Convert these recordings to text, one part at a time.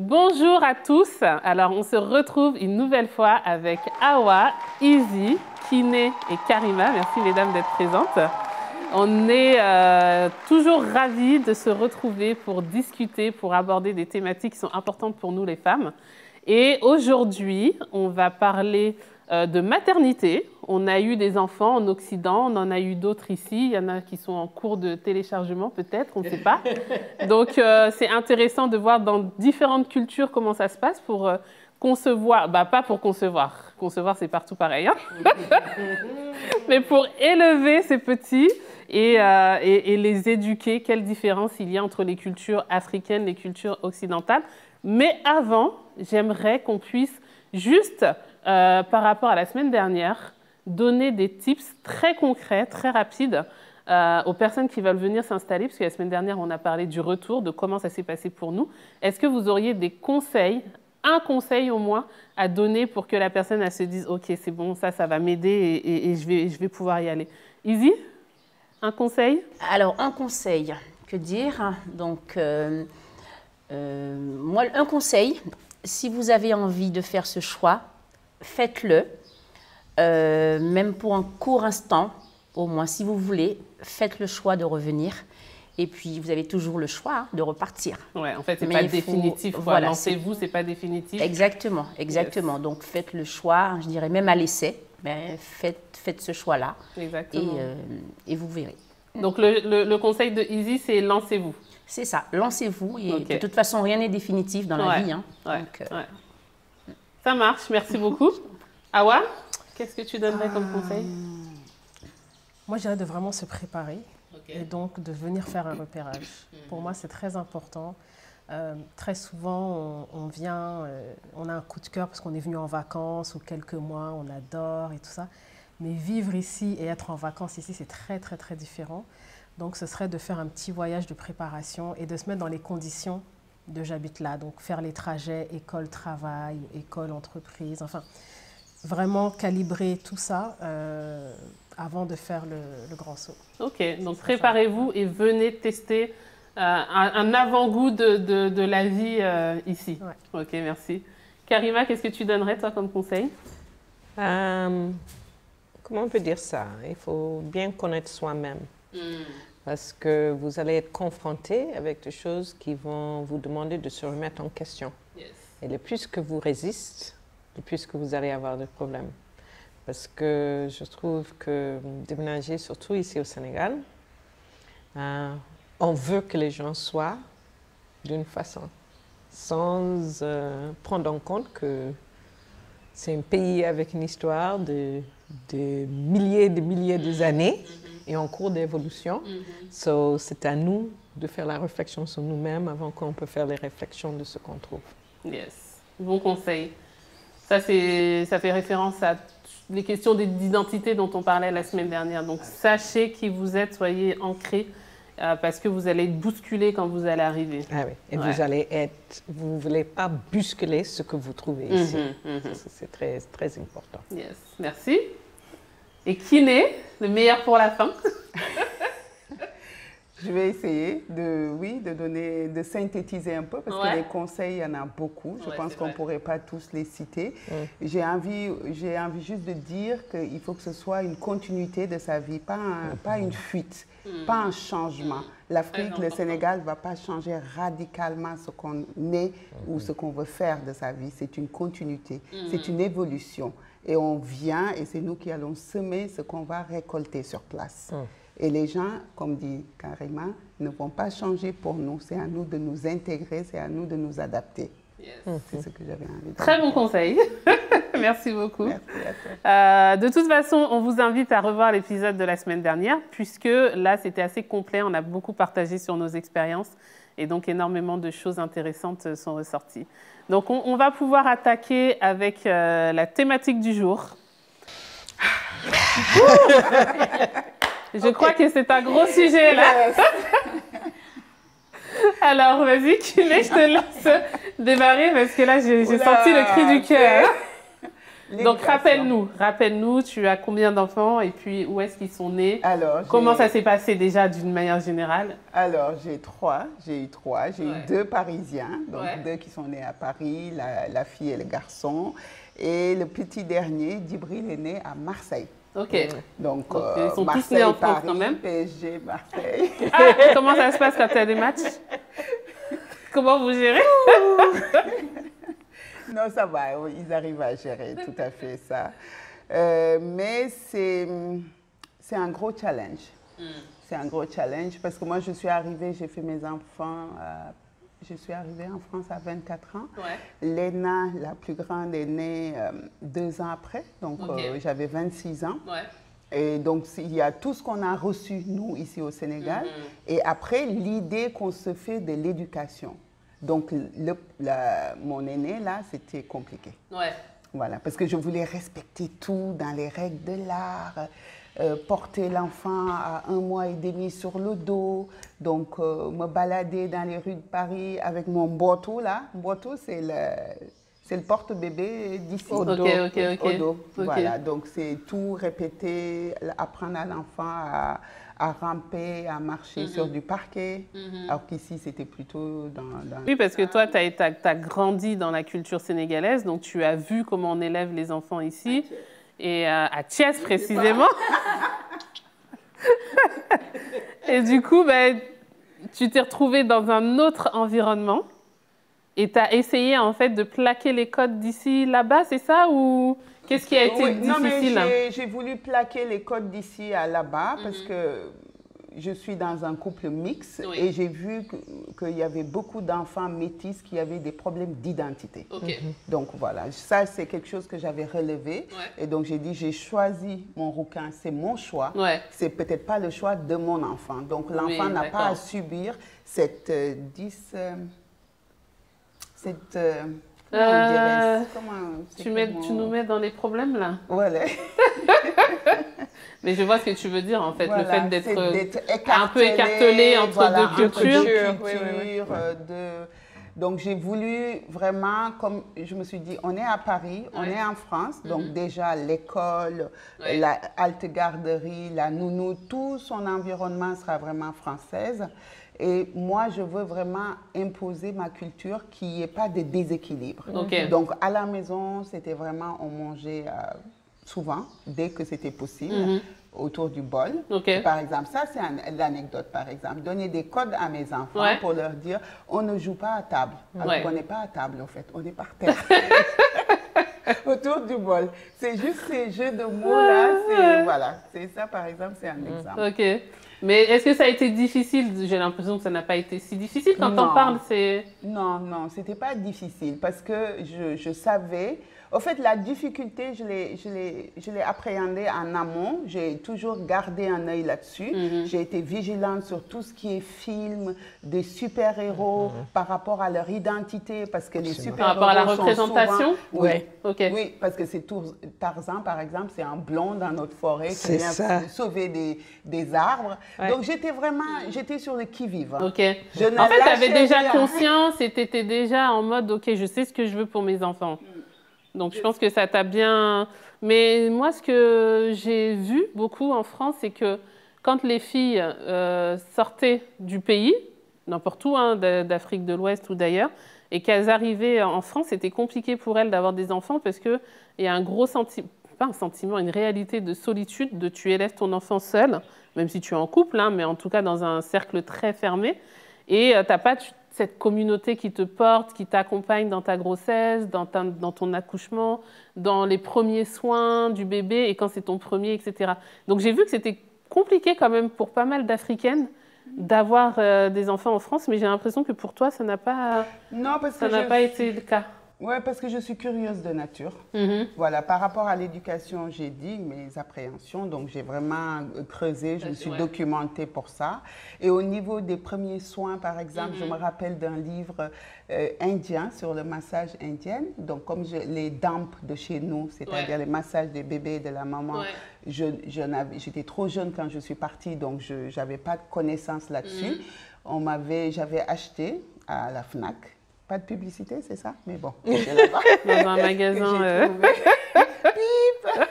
Bonjour à tous. Alors, on se retrouve une nouvelle fois avec Awa, Izzy, Kiné et Karima. Merci, mesdames, d'être présentes. On est toujours ravis de se retrouver pour discuter, pour aborder des thématiques qui sont importantes pour nous, les femmes. Et aujourd'hui, on va parler de maternité. On a eu des enfants en Occident, on en a eu d'autres ici. Il y en a qui sont en cours de téléchargement, peut-être, on ne sait pas. Donc, c'est intéressant de voir dans différentes cultures comment ça se passe pour concevoir, pas pour concevoir. Concevoir, c'est partout pareil. Hein. Mais pour élever ces petits et les éduquer, quelle différence il y a entre les cultures africaines et les cultures occidentales. Mais avant, j'aimerais qu'on puisse juste, par rapport à la semaine dernière, donner des tips très concrets, très rapides aux personnes qui veulent venir s'installer, parce que la semaine dernière, on a parlé du retour, de comment ça s'est passé pour nous. Est-ce que vous auriez des conseils, un conseil au moins, à donner pour que la personne elle se dise « Ok, c'est bon, ça va m'aider et je vais pouvoir y aller ». Izzy, un conseil? Alors, un conseil, que dire? Donc, moi, un conseil, si vous avez envie de faire ce choix, faites-le, même pour un court instant, au moins si vous voulez, faites le choix de revenir. Et puis, vous avez toujours le choix de repartir. Ouais, en fait, c'est pas définitif. Voilà, lancez-vous, c'est pas définitif. Exactement, exactement. Yes. Donc, faites le choix, je dirais même à l'essai, mais faites ce choix-là. Exactement. Et vous verrez. Donc, le conseil de Izzy, c'est lancez-vous. C'est ça, lancez-vous. Et de toute façon, rien n'est définitif dans la vie. Hein. Donc, ça marche, merci beaucoup. Awa, qu'est-ce que tu donnerais comme conseil? Moi, je dirais de vraiment se préparer et donc de venir faire un repérage. Pour moi, c'est très important. Très souvent, on vient, on a un coup de cœur parce qu'on est venu en vacances ou quelques mois, on adore et tout ça. Mais vivre ici et être en vacances ici, c'est très, très, très différent. Donc, ce serait de faire un petit voyage de préparation et de se mettre dans les conditions de j'habite là. Donc, faire les trajets école-travail, école-entreprise, enfin, vraiment calibrer tout ça avant de faire le grand saut. Ok, donc préparez-vous et venez tester un avant-goût de la vie ici. Ouais. Ok, merci. Karima, qu'est-ce que tu donnerais, toi, comme conseil? Comment on peut dire ça? Il faut bien connaître soi-même. Parce que vous allez être confronté avec des choses qui vont vous demander de se remettre en question. Yes. Et le plus que vous résistez, le plus que vous allez avoir de problèmes. Parce que je trouve que déménager, surtout ici au Sénégal, on veut que les gens soient d'une façon, sans prendre en compte que c'est un pays avec une histoire de milliers d'années et en cours d'évolution. So, c'est à nous de faire la réflexion sur nous-mêmes avant qu'on peut faire les réflexions de ce qu'on trouve. Yes, bon conseil. Ça fait référence à les questions d'identité dont on parlait la semaine dernière. Donc, sachez qui vous êtes, soyez ancrés parce que vous allez être bousculés quand vous allez arriver. Ah oui, et vous ne voulez pas bousculer ce que vous trouvez ici. C'est très, très important. Yes, merci. Et Kiné, le meilleur pour la fin. Je vais essayer de synthétiser un peu parce que les conseils, il y en a beaucoup. Je pense qu'on ne pourrait pas tous les citer. J'ai envie juste de dire qu'il faut que ce soit une continuité de sa vie, pas une fuite, pas un changement. L'Afrique, le Sénégal ne va pas changer radicalement ce qu'on est ou ce qu'on veut faire de sa vie. C'est une continuité, c'est une évolution. Et on vient et c'est nous qui allons semer ce qu'on va récolter sur place. Et les gens, comme dit Karima, ne vont pas changer pour nous. C'est à nous de nous intégrer, c'est à nous de nous adapter. Yes. C'est ce que j'avais envie de dire. Très bon conseil. Merci beaucoup. Merci à toi. De toute façon, on vous invite à revoir l'épisode de la semaine dernière, puisque là, c'était assez complet. On a beaucoup partagé sur nos expériences et donc énormément de choses intéressantes sont ressorties. Donc, on va pouvoir attaquer avec la thématique du jour. Je crois que c'est un gros sujet là. Alors, vas-y, Kiné, je te laisse démarrer parce que là, j'ai senti le cri du cœur. Donc, rappelle-nous, tu as combien d'enfants et puis où est-ce qu'ils sont nés? Alors, comment ça s'est passé déjà d'une manière générale? Alors, j'ai eu trois. J'ai eu 2 Parisiens, donc 2 qui sont nés à Paris, la fille et le garçon. Et le petit dernier, Djibril, est né à Marseille. Ok. Donc ils sont Marseille, tous nés en France Paris, quand même. PSG, Marseille. Ah, comment ça se passe quand tu as des matchs? Comment vous gérez? Non, ça va, ils arrivent à gérer tout à fait ça. Mais c'est un gros challenge. C'est un gros challenge parce que moi, je suis arrivée, j'ai fait mes enfants, je suis arrivée en France à 24 ans. Léna, la plus grande, est née 2 ans après, donc j'avais 26 ans. Et donc, il y a tout ce qu'on a reçu, nous, ici au Sénégal. Et après, l'idée qu'on se fait de l'éducation. Donc, mon aîné, là, c'était compliqué. Voilà, parce que je voulais respecter tout dans les règles de l'art, porter l'enfant à 1 mois et demi sur le dos, donc me balader dans les rues de Paris avec mon mboto, là. Mboto, c'est le porte-bébé d'ici. Au dos. Au dos. Voilà, donc c'est tout répéter, apprendre à l'enfant à ramper, à marcher sur du parquet, alors qu'ici, c'était plutôt dans... Oui, parce que toi, tu as grandi dans la culture sénégalaise, donc tu as vu comment on élève les enfants ici, et à Thiès précisément. Et du coup, tu t'es retrouvée dans un autre environnement, et tu as essayé en fait de plaquer les codes d'ici, là-bas, c'est ça? Ou qu'est-ce qui a été difficile? Non, mais j'ai voulu plaquer les codes d'ici à là-bas parce que je suis dans un couple mixte et j'ai vu qu'il y avait beaucoup d'enfants métis qui avaient des problèmes d'identité. Donc voilà, ça c'est quelque chose que j'avais relevé et donc j'ai dit j'ai choisi mon rouquin, c'est mon choix, c'est peut-être pas le choix de mon enfant. Donc l'enfant n'a pas à subir cette tu nous mets dans les problèmes là. Voilà. Mais je vois ce que tu veux dire en fait, le fait d'être un peu écartelé entre deux cultures. Donc j'ai voulu vraiment, comme je me suis dit, on est à Paris, on est en France, donc déjà l'école, la halte garderie, la nounou, tout son environnement sera vraiment française. Et moi, je veux vraiment imposer ma culture, qu'il n'y ait pas de déséquilibre. Donc, à la maison, c'était vraiment, on mangeait souvent, dès que c'était possible, autour du bol. Par exemple, ça, c'est l'anecdote, par exemple. Donner des codes à mes enfants pour leur dire, on ne joue pas à table. Alors qu'on n'est pas à table, en fait, on est par terre. Autour du bol. C'est juste ces jeux de mots-là, voilà. C'est ça, par exemple, c'est un exemple. Mais est-ce que ça a été difficile? J'ai l'impression que ça n'a pas été si difficile quand on parle. Non, c'était pas difficile parce que je savais. Au fait, la difficulté, je l'ai appréhendée en amont. J'ai toujours gardé un œil là-dessus. J'ai été vigilante sur tout ce qui est film, des super-héros par rapport à leur identité parce que les super-héros par rapport à la représentation? Oui, parce que c'est Tarzan, par exemple, c'est un blond dans notre forêt qui vient sauver des arbres. Donc, j'étais sur le qui-vive. En fait, tu avais déjà conscience et tu étais déjà en mode, OK, je sais ce que je veux pour mes enfants. Donc, je pense que ça t'a bien... Mais moi, ce que j'ai vu beaucoup en France, c'est que quand les filles sortaient du pays, n'importe où, d'Afrique de l'Ouest ou d'ailleurs, et qu'elles arrivaient en France, c'était compliqué pour elles d'avoir des enfants parce qu'il y a un gros sentiment, pas un sentiment, une réalité de solitude, de tu élèves ton enfant seul, même si tu es en couple, mais en tout cas dans un cercle très fermé, et tu n'as pas cette communauté qui te porte, qui t'accompagne dans ta grossesse, dans ton accouchement, dans les premiers soins du bébé et quand c'est ton premier, etc. Donc j'ai vu que c'était compliqué quand même pour pas mal d'Africaines d'avoir des enfants en France, mais j'ai l'impression que pour toi, ça n'a pas été le cas. Oui, parce que je suis curieuse de nature. Voilà, par rapport à l'éducation, j'ai dit mes appréhensions, donc j'ai vraiment creusé, je me suis documentée pour ça. Et au niveau des premiers soins, par exemple, je me rappelle d'un livre indien sur le massage indien. Donc, comme les damp de chez nous, c'est-à-dire les massages des bébés et de la maman, j'étais trop jeune quand je suis partie, donc je n'avais pas de connaissances là-dessus. J'avais acheté à la FNAC. Pas de publicité, c'est ça? Mais bon, dans un magasin. Bip.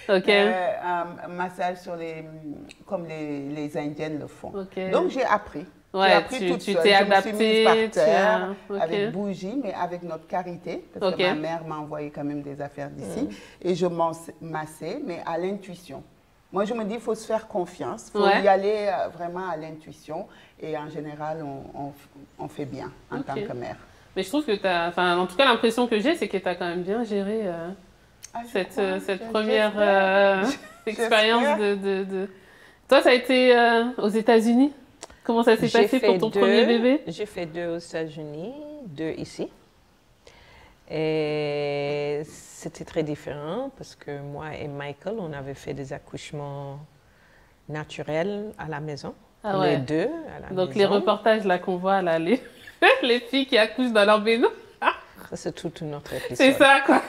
Ok. Un massage comme les Indiennes le font. Ok. Donc, j'ai appris. Ouais, j'ai appris toute seule. t'es Je me suis mise adaptée, par terre, ok. avec bougie, mais avec notre karité, parce que ma mère m'a envoyé quand même des affaires d'ici. Et je massais, mais à l'intuition. Moi, je me dis, il faut se faire confiance, il faut y aller vraiment à l'intuition. Et en général, on fait bien en tant que mère. Mais je trouve que tu as, enfin, en tout cas, l'impression que j'ai, c'est que tu as quand même bien géré cette première expérience de... Toi, ça a été aux États-Unis? Comment ça s'est passé pour ton premier bébé? J'ai fait 2 aux États-Unis, 2 ici. Et c'était très différent parce que moi et Michael, on avait fait des accouchements naturels à la maison. Ah ouais. Les 2 à la maison. Donc les reportages là qu'on voit, là, les filles qui accouchent dans leur baignoire. Ça, c'est toute une autre épisode. C'est ça, quoi.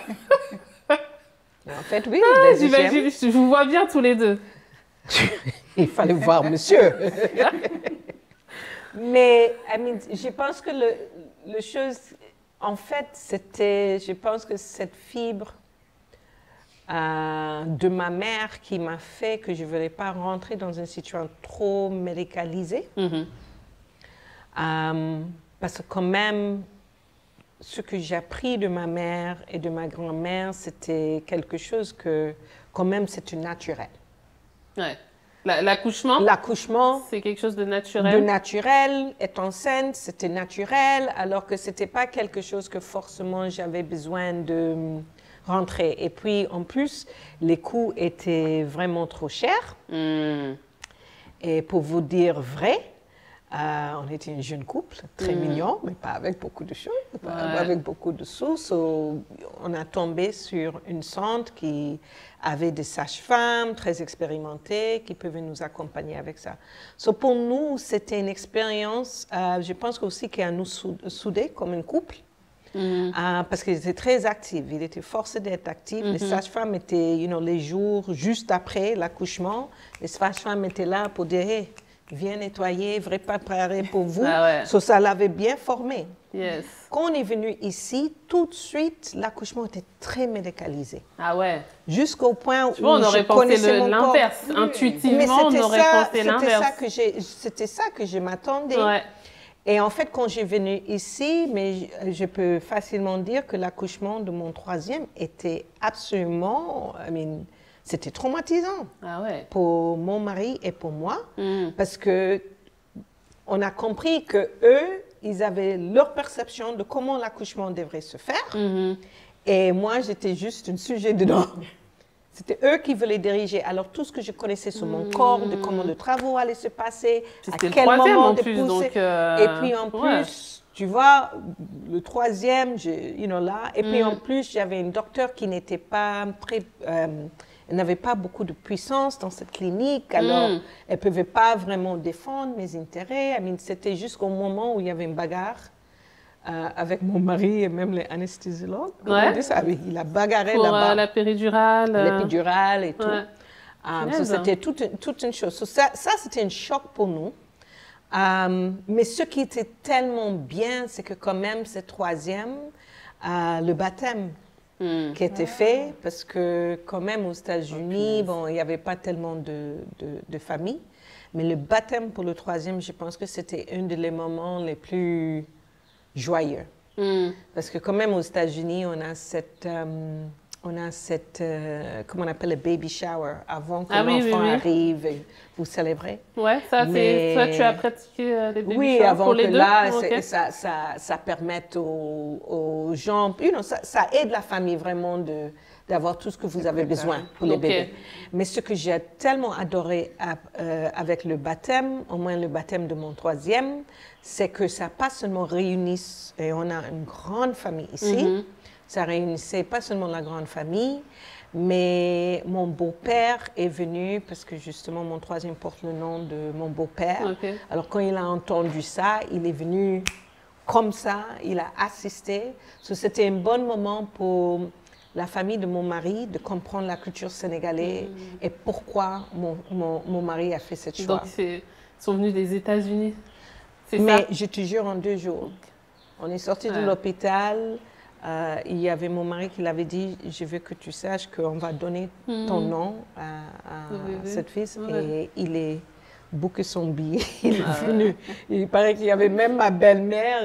En fait, oui. J'imagine, je vous vois bien tous les deux. Il fallait voir monsieur. Mais je pense que le chose, en fait, c'était, je pense que cette fibre de ma mère qui m'a fait que je ne voulais pas rentrer dans une situation trop médicalisée. Parce que quand même, ce que j'ai appris de ma mère et de ma grand-mère, c'était quelque chose que, quand même, c'est naturel. Ouais. L'accouchement? L'accouchement. C'est quelque chose de naturel. De naturel, être enceinte, c'était naturel, alors que ce n'était pas quelque chose que forcément j'avais besoin de rentrer. Et puis, en plus, les coûts étaient vraiment trop chers. Et pour vous dire vrai, on était un jeune couple, très mignon, mais pas avec beaucoup de choses, pas avec beaucoup de sous. On a tombé sur une centre qui avait des sages-femmes très expérimentées qui pouvaient nous accompagner avec ça. Pour nous, c'était une expérience, je pense aussi qui a nous soudés comme un couple. Parce qu'ils étaient très actifs, ils étaient forcés d'être actifs. Les sages-femmes étaient, les jours juste après l'accouchement, les sages-femmes étaient là pour dire hey, viens nettoyer, vrai préparer pour vous. Ça l'avait bien formé. Yes. Quand on est venu ici, tout de suite, l'accouchement était très médicalisé. Ah ouais. Jusqu'au point où on aurait pensé l'inverse. Intuitivement, on aurait pensé l'inverse. C'était ça que je m'attendais. Ouais. Et en fait, quand j'ai venu ici, mais je peux facilement dire que l'accouchement de mon 3e était absolument, c'était traumatisant pour mon mari et pour moi, parce que on a compris que eux, ils avaient leur perception de comment l'accouchement devrait se faire, et moi, j'étais juste un sujet dedans. C'était eux qui voulaient diriger. Alors, tout ce que je connaissais sur mon corps, de comment les travaux allaient se passer, à quel moment de pousser. Et puis, en plus, tu vois, le 3e, là. Et puis, en plus, j'avais une docteure qui n'était pas très... elle n'avait pas beaucoup de puissance dans cette clinique. Alors, elle ne pouvait pas vraiment défendre mes intérêts. C'était jusqu'au moment où il y avait une bagarre avec mon mari et même les anesthésiologues. Il a bagarré là-bas. La péridurale. L'épidurale et tout. C'était toute une chose. Ça c'était un choc pour nous. Mais ce qui était tellement bien, c'est que quand même, ce 3e, le baptême qui était fait, parce que quand même aux États-Unis, il n'y avait pas tellement de familles. Mais le baptême pour le 3e, je pense que c'était un des moments les plus joyeux. Parce que quand même aux États-Unis, on a cette comment on appelle le baby shower, avant que l'enfant arrive, et vous célébrez. Ouais, ça c'est... Toi, tu as pratiqué les baby showers avant pour les que deux? là, ça permette aux gens... ça aide la famille vraiment d'avoir tout ce que vous avez besoin pour les bébés. Mais ce que j'ai tellement adoré avec le baptême, au moins le baptême de mon 3e, c'est que ça pas seulement réunisse, et on a une grande famille ici, ça réunissait pas seulement la grande famille, mais mon beau-père est venu, parce que justement mon 3e porte le nom de mon beau-père. Alors quand il a entendu ça, il est venu comme ça, il a assisté. C'était un bon moment pour la famille de mon mari de comprendre la culture sénégalaise et pourquoi mon mari a fait cette choix. Donc ils sont venus des États-Unis, c'est ça? Mais je te jure, en 2 jours. On est sorti de l'hôpital. il y avait mon mari qui l'avait dit, je veux que tu saches qu'on va donner ton nom à cette fille. Et il est booké son billet, il est venu. Il paraît qu'il y avait même ma belle-mère,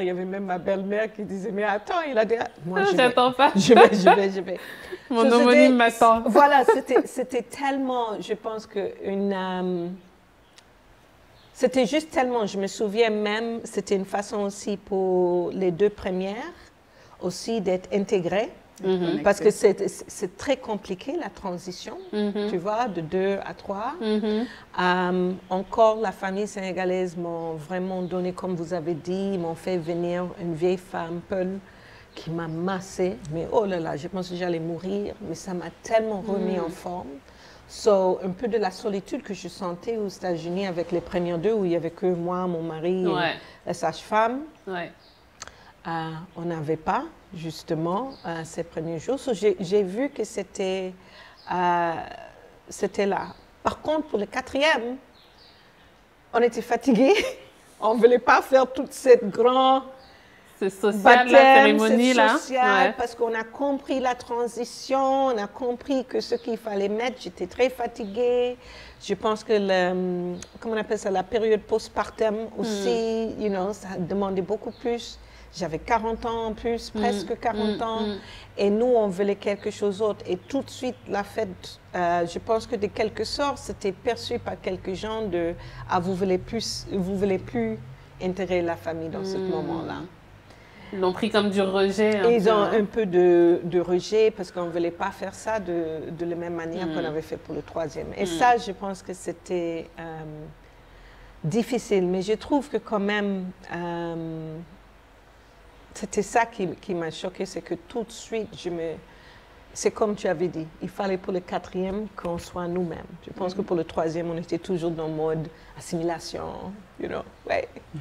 qui disait, mais attends, il a dit, moi j'attends pas. Je vais. Mon homonyme m'attend. Voilà, c'était tellement, je pense que c'était juste tellement, je me souviens même, c'était une façon aussi pour les 2 premières, aussi d'être intégrées, parce que c'est très compliqué la transition, tu vois, de 2 à 3. Encore, la famille sénégalaise m'ont vraiment donné, comme vous avez dit, ils m'ont fait venir une vieille femme, Peul, qui m'a massée, mais oh là là, je pensais que j'allais mourir, mais ça m'a tellement remis en forme. So, un peu de la solitude que je sentais aux États-Unis avec les premières 2, où il n'y avait que moi, mon mari et la sage-femme. On n'avait pas, justement, ces premiers jours. So, j'ai vu que c'était là. Par contre, pour le 4e, on était fatigués. On ne voulait pas faire toute cette grande social, la cérémonie là. Parce qu'on a compris la transition, on a compris que ce qu'il fallait mettre, j'étais très fatiguée. Je pense que comment on appelle ça, la période postpartum aussi, you know, ça demandait beaucoup plus. J'avais 40 ans en plus, presque 40 ans. Et nous, on voulait quelque chose d'autre. Et tout de suite, la fête, je pense que de quelque sorte, c'était perçu par quelques gens de « Ah, vous voulez plus intégrer la famille dans ce moment-là ». Ils l'ont pris comme du rejet. Ils ont un peu de rejet parce qu'on ne voulait pas faire ça de la même manière qu'on avait fait pour le 3e. Et ça, je pense que c'était difficile. Mais je trouve que quand même, c'était ça qui m'a choquée, c'est que tout de suite, c'est comme tu avais dit, il fallait pour le 4e qu'on soit nous-mêmes. Je pense que pour le 3e, on était toujours dans le mode assimilation, you know.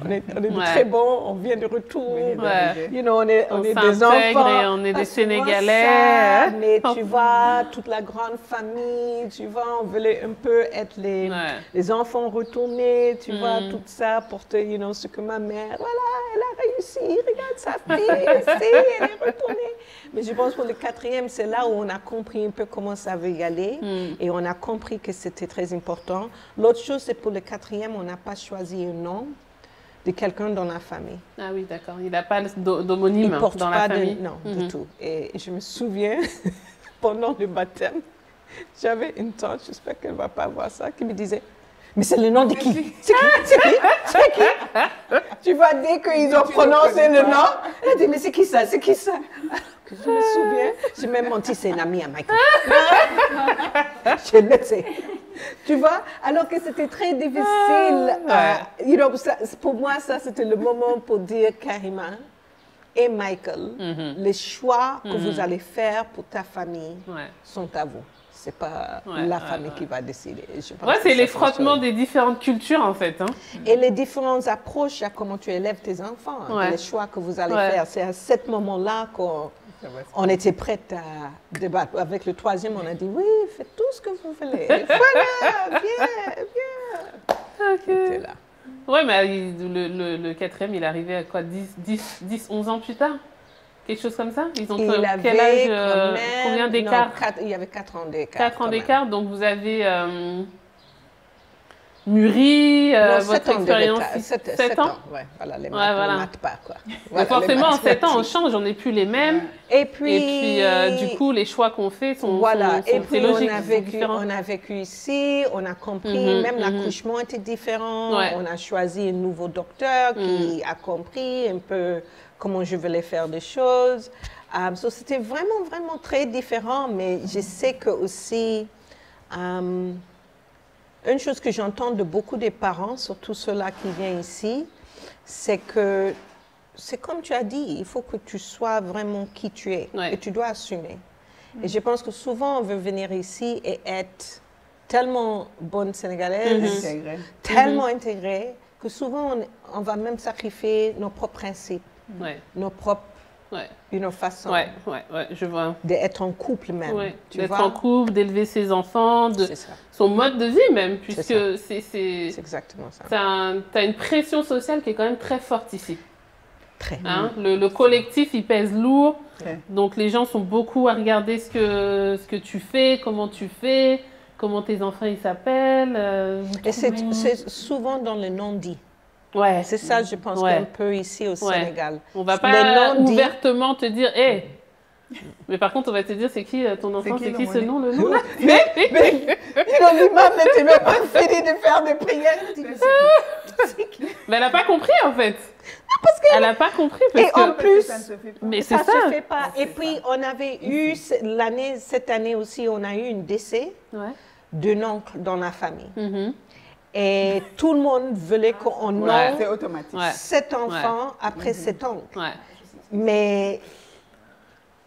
On est très bons, on vient de retour, you know, on est des enfants. Et on est des Sénégalais. Mais tu vois, toute la grande famille, tu vois, on voulait un peu être les enfants retournés, tu vois, tout ça pour te, you know, ce que ma mère, voilà, elle a réussi, regarde sa fille, elle est retournée. Mais je pense que pour le 4e, c'est là où on a compris un peu comment ça veut y aller et on a compris que c'était très important. L'autre chose, c'est pour le 4e, on n'a pas choisi un nom de quelqu'un dans la famille. Ah oui, d'accord. Il n'a pas d'homonyme dans la famille. Non, du tout. Et je me souviens, pendant le baptême, j'avais une tante, j'espère qu'elle ne va pas voir ça, qui me disait « Mais c'est le nom de qui? C'est qui? Tu vois, dès qu'ils ont prononcé le nom, elle dit « Mais c'est qui ça? C'est qui ça ?» Que je me souviens, j'ai même menti, c'est une amie à Michael. Je le sais. Tu vois, alors que c'était très difficile. You know, pour moi, ça, c'était le moment pour dire Karima et Michael, les choix que vous allez faire pour ta famille sont à vous. C'est pas la famille qui va décider. C'est les frottements des différentes cultures, en fait. Et les différentes approches à comment tu élèves tes enfants, les choix que vous allez faire. C'est à ce moment-là qu'on était prête à débattre. Avec le 3e, on a dit, oui, faites tout ce que vous voulez. Voilà, viens. C'était là. Oui, mais le 4e, il est arrivé à quoi, 10, 11 ans plus tard? Quelque chose comme ça? Ils ont quel âge, combien d'écart? Il y avait 4 ans d'écart. 4 ans d'écart, donc vous avez mûri votre expérience. 7 ans? Oui, voilà, les maths ne matent pas, quoi. Voilà, forcément, en 7 ans, on change, on n'est plus les mêmes. Et puis du coup, les choix qu'on fait sont et puis logiques, on a vécu ici, on a compris, même l'accouchement était différent. On a choisi un nouveau docteur qui a compris un peu comment je voulais faire des choses. C'était vraiment, vraiment très différent, mais je sais que aussi, une chose que j'entends de beaucoup des parents, surtout ceux-là qui viennent ici, c'est que, c'est comme tu as dit, il faut que tu sois vraiment qui tu es et tu dois assumer. Et je pense que souvent, on veut venir ici et être tellement bonne sénégalaise, tellement intégrée, que souvent, on va même sacrifier nos propres principes, nos propres façons je vois. d'être en couple même. D'être en couple, d'élever ses enfants, son mode de vie même, puisque c'est exactement ça. Tu as une pression sociale qui est quand même très forte ici. Très. Hein? Le collectif, il pèse lourd. Okay. Donc, les gens sont beaucoup à regarder ce que tu fais, comment tu fais, comment tes enfants ils s'appellent. Et c'est souvent dans le non-dit. Ouais. C'est ça, je pense, Ouais. qu'un peu ici au Sénégal. On va pas ouvertement te dire, hé. Mais par contre, on va te dire, c'est qui ton enfant, c'est qui ce nom, le nom? Mais l'imam n'était même pas fini de faire des prières. Mais elle n'a pas compris, en fait. Non, parce que... Elle n'a pas compris. Parce et en plus, mais ça ne se fait pas. Et puis, on avait eu, cette année aussi, on a eu un décès d'un oncle dans la famille. Et tout le monde voulait qu'on nomme cet enfant après cet oncle. Mais...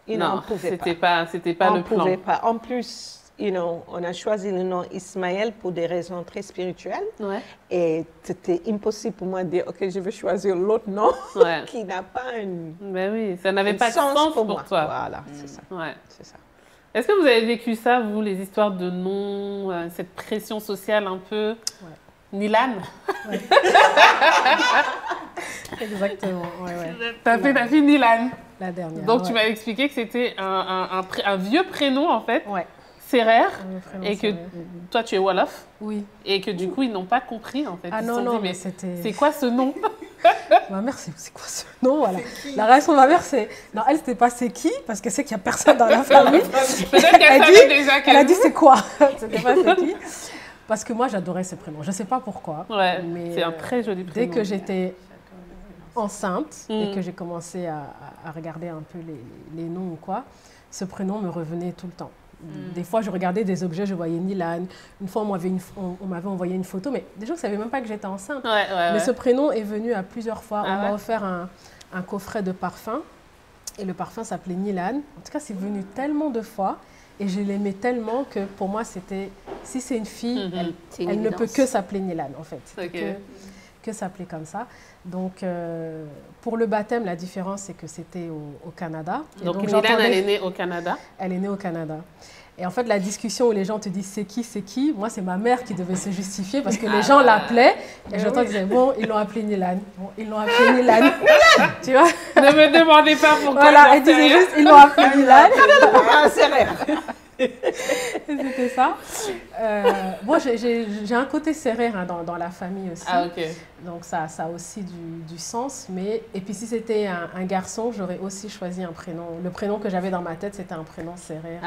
non, on ne pouvait pas. C'était pas le plan. On pouvait pas. En plus, on a choisi le nom Ismaël pour des raisons très spirituelles. Et c'était impossible pour moi de dire, OK, je vais choisir l'autre nom qui n'a pas une... Ben oui, ça n'avait pas de sens pour toi. Voilà, c'est ça. C'est ça. Est-ce que vous avez vécu ça, vous, les histoires de noms, cette pression sociale un peu Nilan? Exactement, T'as fait Nilan. La dernière. Donc, tu m'as expliqué que c'était un vieux prénom, en fait. Serer. Et que toi, tu es Wolof. Oui. Et que du coup, ils n'ont pas compris, en fait. Ah non, mais c'était... C'est quoi ce nom? Ma mère, c'est quoi ce nom? Voilà. La réaction de ma mère, c'est... Non, elle, c'était pas c'est qui, parce qu'elle sait qu'il n'y a personne dans la famille. Peut-être qu'elle savait déjà elle a dit c'est quoi? C'était pas c'est qui. Parce que moi, j'adorais ce prénom. Je ne sais pas pourquoi. Ouais, mais c'est un très joli prénom. Dès que j'étais enceinte et que j'ai commencé à regarder un peu les noms ou quoi, ce prénom me revenait tout le temps. Des fois, je regardais des objets, je voyais Nilan. Une fois, on m'avait envoyé une photo, mais des gens ne savaient même pas que j'étais enceinte. Mais ce prénom est venu à plusieurs fois. On m'a offert un coffret de parfum et le parfum s'appelait Nilan. En tout cas, c'est venu tellement de fois et je l'aimais tellement que pour moi, c'était... Si c'est une fille, elle ne peut que s'appeler Nilan, en fait. Que s'appeler comme ça. Donc, pour le baptême, la différence, c'est que c'était au Canada. Donc Nilan, elle est née au Canada? Elle est née au Canada. Et en fait, la discussion où les gens te disent c'est qui, moi, c'est ma mère qui devait se justifier parce que les gens l'appelaient. Et j'entends dire, bon, ils l'ont appelé Nilan. Bon, ils l'ont appelé Nilan. Tu vois? Ne me demandez pas pourquoi. Voilà, elle disait juste, ils l'ont appelé Nilan. C'est vrai. C'était ça. Moi, j'ai un côté serré dans la famille aussi. Ah, ok. Donc, ça a aussi du sens. Et puis, si c'était un garçon, j'aurais aussi choisi un prénom. Le prénom que j'avais dans ma tête, c'était un prénom serré.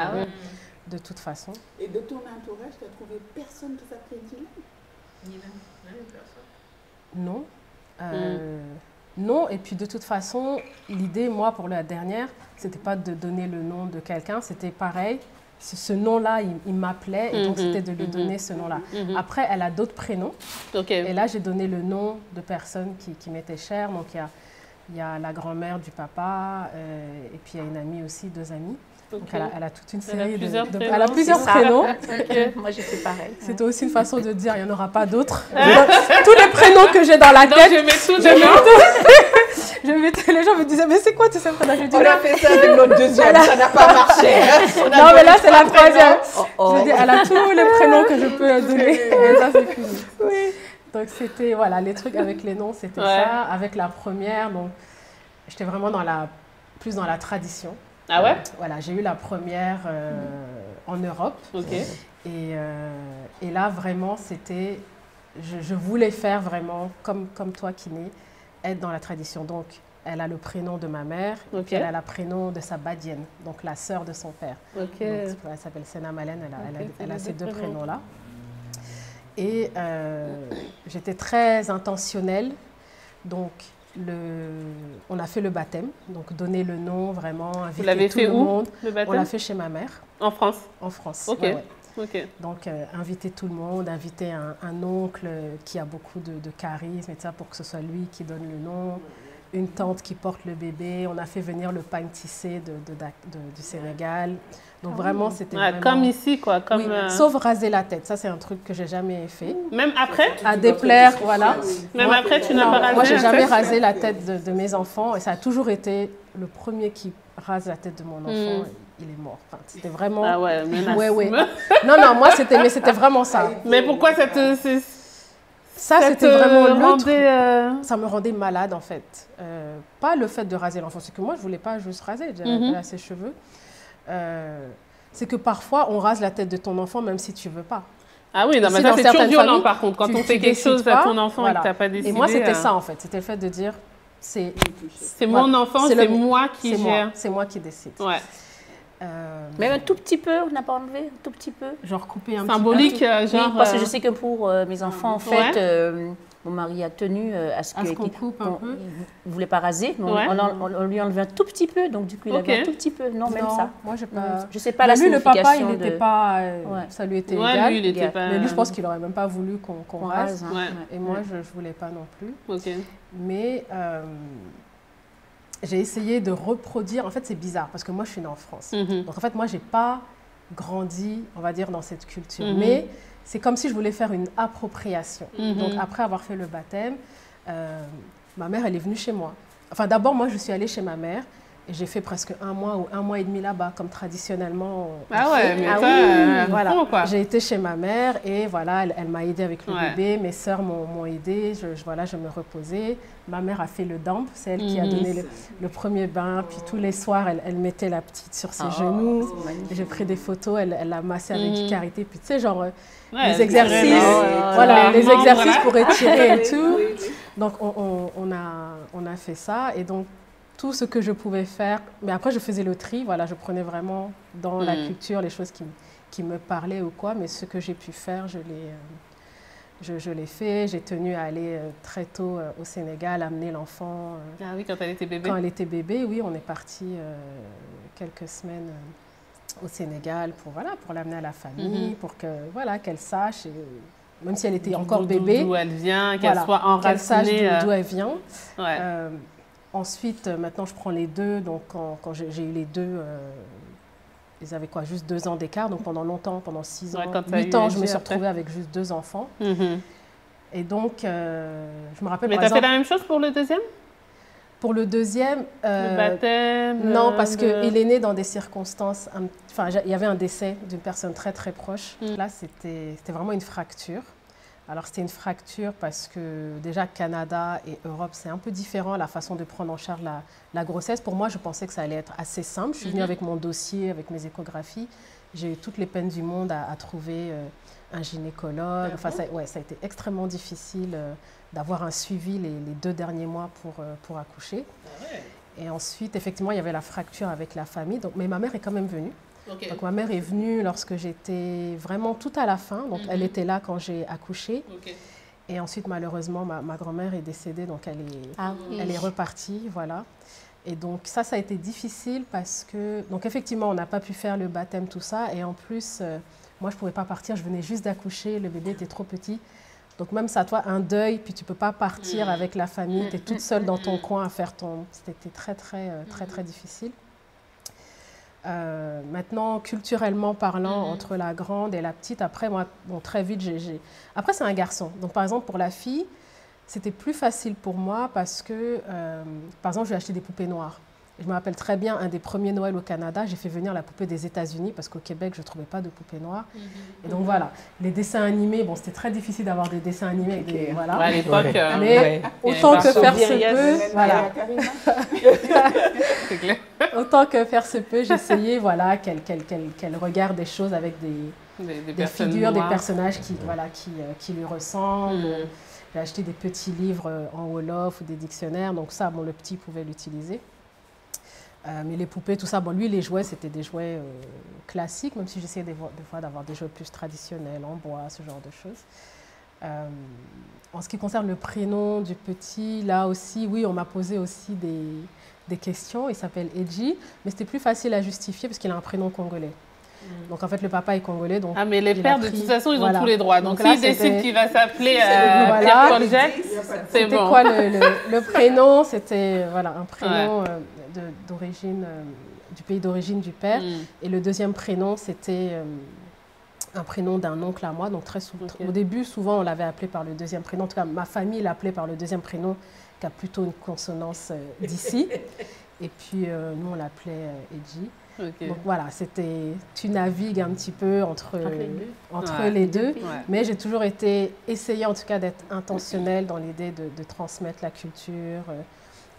De toute façon. Et de ton entourage, tu as trouvé personne qui s'appelait Nilan? Non. Non, et puis de toute façon, l'idée, moi, pour la dernière, c'était pas de donner le nom de quelqu'un, c'était pareil. Ce nom-là, il m'appelait, et donc c'était de lui donner ce nom-là. Après, elle a d'autres prénoms. Et là, j'ai donné le nom de personnes qui m'étaient chères. Donc, il y a la grand-mère du papa, et puis il y a une amie aussi, 2 amies. Donc, elle a toute une série elle a plusieurs prénoms. Moi, j'ai fait pareil. C'était aussi une façon de dire, il n'y en aura pas d'autres. Tous les prénoms que j'ai dans la tête, je mets tout les gens me disaient, mais c'est quoi tous ces prénoms? On a fait ça avec notre deuxième, ça n'a pas marché. Non, mais là, c'est la troisième. Je dis, elle a tous les prénoms que je peux donner. Et ça, c'est fini. Donc, c'était, voilà, les trucs avec les noms, c'était ça. Avec la première, donc, j'étais vraiment plus dans la tradition. Ah ouais? Voilà, j'ai eu la première en Europe. Et là, vraiment, c'était... Je voulais faire vraiment, comme toi, Kiné, être dans la tradition. Donc, elle a le prénom de ma mère, et puis elle a le prénom de sa badienne, donc la sœur de son père. Donc, elle s'appelle Sena Malen, elle a ces 2 prénoms-là. Et j'étais très intentionnelle. Donc, on a fait le baptême, donc donner le nom, vraiment, inviter tout le monde. Le baptême? On l'a fait chez ma mère. En France? En France, Ok. Donc, inviter tout le monde, inviter un oncle qui a beaucoup de charisme, et ça, pour que ce soit lui qui donne le nom. Une tante qui porte le bébé. On a fait venir le pain tissé du Sénégal. Donc, vraiment, c'était vraiment... Comme ici, quoi. Comme, oui, sauf raser la tête. Ça, c'est un truc que j'ai jamais fait. Même après? À déplaire, voilà. Même après, tu n'as pas rasé? Moi, j'ai jamais rasé la tête de mes enfants. Et ça a toujours été le premier qui rase la tête de mon enfant. Il est mort. Enfin, c'était vraiment... Ah ouais, menace. Ouais. Non, moi, c'était vraiment ça. Mais pourquoi Ça, c'était vraiment le truc. Ça me rendait malade, en fait. Pas le fait de raser l'enfant, c'est que moi, je ne voulais pas juste raser, j'avais ses cheveux. C'est que parfois, on rase la tête de ton enfant, même si tu ne veux pas. Ah oui, non, mais ça, c'est toujours violent, par contre. Quand on fait quelque chose à ton enfant et que tu n'as pas décidé. Et moi, c'était ça, en fait. C'était le fait de dire, c'est mon enfant, c'est moi qui gère. C'est moi qui décide. Ouais. Mais un tout petit peu, on n'a pas enlevé, un tout petit peu. Genre couper un symbolique, petit peu. genre. Oui, parce que je sais que pour mes enfants, en fait, mon mari a tenu à ce qu'on coupe un peu. Il ne voulait pas raser, mais on lui a enlevé un tout petit peu, donc du coup, il avait un tout petit peu. Non, même ça. Moi, je ne sais pas la signification. Le papa, il n'était pas. Ça lui était égal. Lui, il était pas... Mais lui, je pense qu'il n'aurait même pas voulu qu'on rase. Et moi, je ne voulais pas non plus. Mais. J'ai essayé de reproduire, en fait c'est bizarre parce que moi je suis née en France. Donc en fait moi j'ai pas grandi, on va dire, dans cette culture. Mais c'est comme si je voulais faire une appropriation. Donc après avoir fait le baptême, ma mère elle est venue chez moi. Enfin d'abord moi je suis allée chez ma mère et j'ai fait presque 1 mois ou 1 mois et demi là-bas comme traditionnellement. Voilà. J'ai été chez ma mère et voilà, elle m'a aidée avec le bébé, mes sœurs m'ont aidée, je me reposais. Ma mère a fait le damp, c'est elle qui a donné le premier bain, puis tous les soirs elle mettait la petite sur ses genoux. J'ai pris des photos, elle l'a massée avec du karité, puis tu sais genre les exercices, les exercices pour étirer et tout. Donc on a fait ça et donc tout ce que je pouvais faire, mais après je faisais le tri, voilà, je prenais vraiment dans la culture les choses qui me parlaient ou quoi, mais ce que j'ai pu faire, je l'ai fait. J'ai tenu à aller très tôt au Sénégal, amener l'enfant. Ah oui, quand elle était bébé. Quand elle était bébé, oui, on est parti quelques semaines au Sénégal pour l'amener à la famille, pour que qu'elle sache, même si elle était encore bébé, d'où elle vient, qu'elle soit enracinée, qu'elle sache d'où elle vient. Ensuite, maintenant, je prends les deux. Donc, quand j'ai eu les deux, ils avaient juste 2 ans d'écart. Donc, pendant longtemps, pendant 6 ans, 8 ans, je me suis retrouvée avec juste 2 enfants. Et donc, je me rappelle, mais tu as fait la même chose pour le deuxième? Pour le deuxième, le baptême? Non, parce qu'il est né dans des circonstances... Enfin, il y avait un décès d'une personne très, très proche. Là, c'était vraiment une fracture. Alors, c'était une fracture parce que déjà, Canada et Europe, c'est un peu différent la façon de prendre en charge la grossesse. Pour moi, je pensais que ça allait être assez simple. Je suis venue avec mon dossier, avec mes échographies. J'ai eu toutes les peines du monde à trouver un gynécologue. Enfin, ça a été extrêmement difficile d'avoir un suivi les 2 derniers mois pour accoucher. Et ensuite, effectivement, il y avait la fracture avec la famille. Donc, mais ma mère est quand même venue. Donc ma mère est venue lorsque j'étais vraiment tout à la fin. Donc elle était là quand j'ai accouché. Et ensuite, malheureusement, ma grand-mère est décédée. Donc elle est repartie, voilà. Et donc ça a été difficile parce que... Donc effectivement, on n'a pas pu faire le baptême, tout ça. Et en plus, moi, je ne pouvais pas partir. Je venais juste d'accoucher. Le bébé était trop petit. Donc même ça, toi, un deuil, puis tu ne peux pas partir avec la famille. Tu es toute seule dans ton coin à faire ton... C'était très, très difficile. Maintenant, culturellement parlant, entre la grande et la petite, après, moi, très vite, Après, c'est un garçon. Donc, par exemple, pour la fille, c'était plus facile pour moi parce que, par exemple, j'ai acheté des poupées noires. Je me rappelle très bien, un des premiers Noëls au Canada, j'ai fait venir la poupée des États-Unis parce qu'au Québec, je ne trouvais pas de poupées noires. Et donc, voilà, les dessins animés, bon, c'était très difficile d'avoir des dessins animés avec des... Voilà. À l'époque... Mais autant que faire se peut... Voilà. C'est clair. Autant que faire se peut, j'essayais qu'elle regarde des choses avec des figures, des personnages qui lui ressemblent. J'ai acheté des petits livres en Wolof ou des dictionnaires, donc ça, le petit pouvait l'utiliser. Mais les poupées, tout ça, lui, les jouets, c'était des jouets classiques, même si j'essayais des fois d'avoir des jouets plus traditionnels, en bois, ce genre de choses. En ce qui concerne le prénom du petit, là aussi, oui, on m'a posé aussi des questions. Il s'appelle Edji, mais c'était plus facile à justifier parce qu'il a un prénom congolais. Donc en fait, le papa est congolais. Donc mais les pères, de toute façon, ils ont tous les droits. Donc s'il décide qu'il va s'appeler Pierre-Paul Jacques, c'est bon. C'était quoi le prénom? C'était un prénom d'origine, du pays d'origine du père. Et le deuxième prénom, c'était un prénom d'un oncle à moi. Donc très souvent, au début, souvent, on l'avait appelé par le deuxième prénom. En tout cas, ma famille l'appelait par le deuxième prénom, qui a plutôt une consonance d'ici. Et puis, nous, on l'appelait Edji. Ok. Donc voilà, tu navigues un petit peu entre Ouais. les deux. Ouais. Mais j'ai toujours essayé en tout cas d'être intentionnelle dans l'idée de transmettre la culture,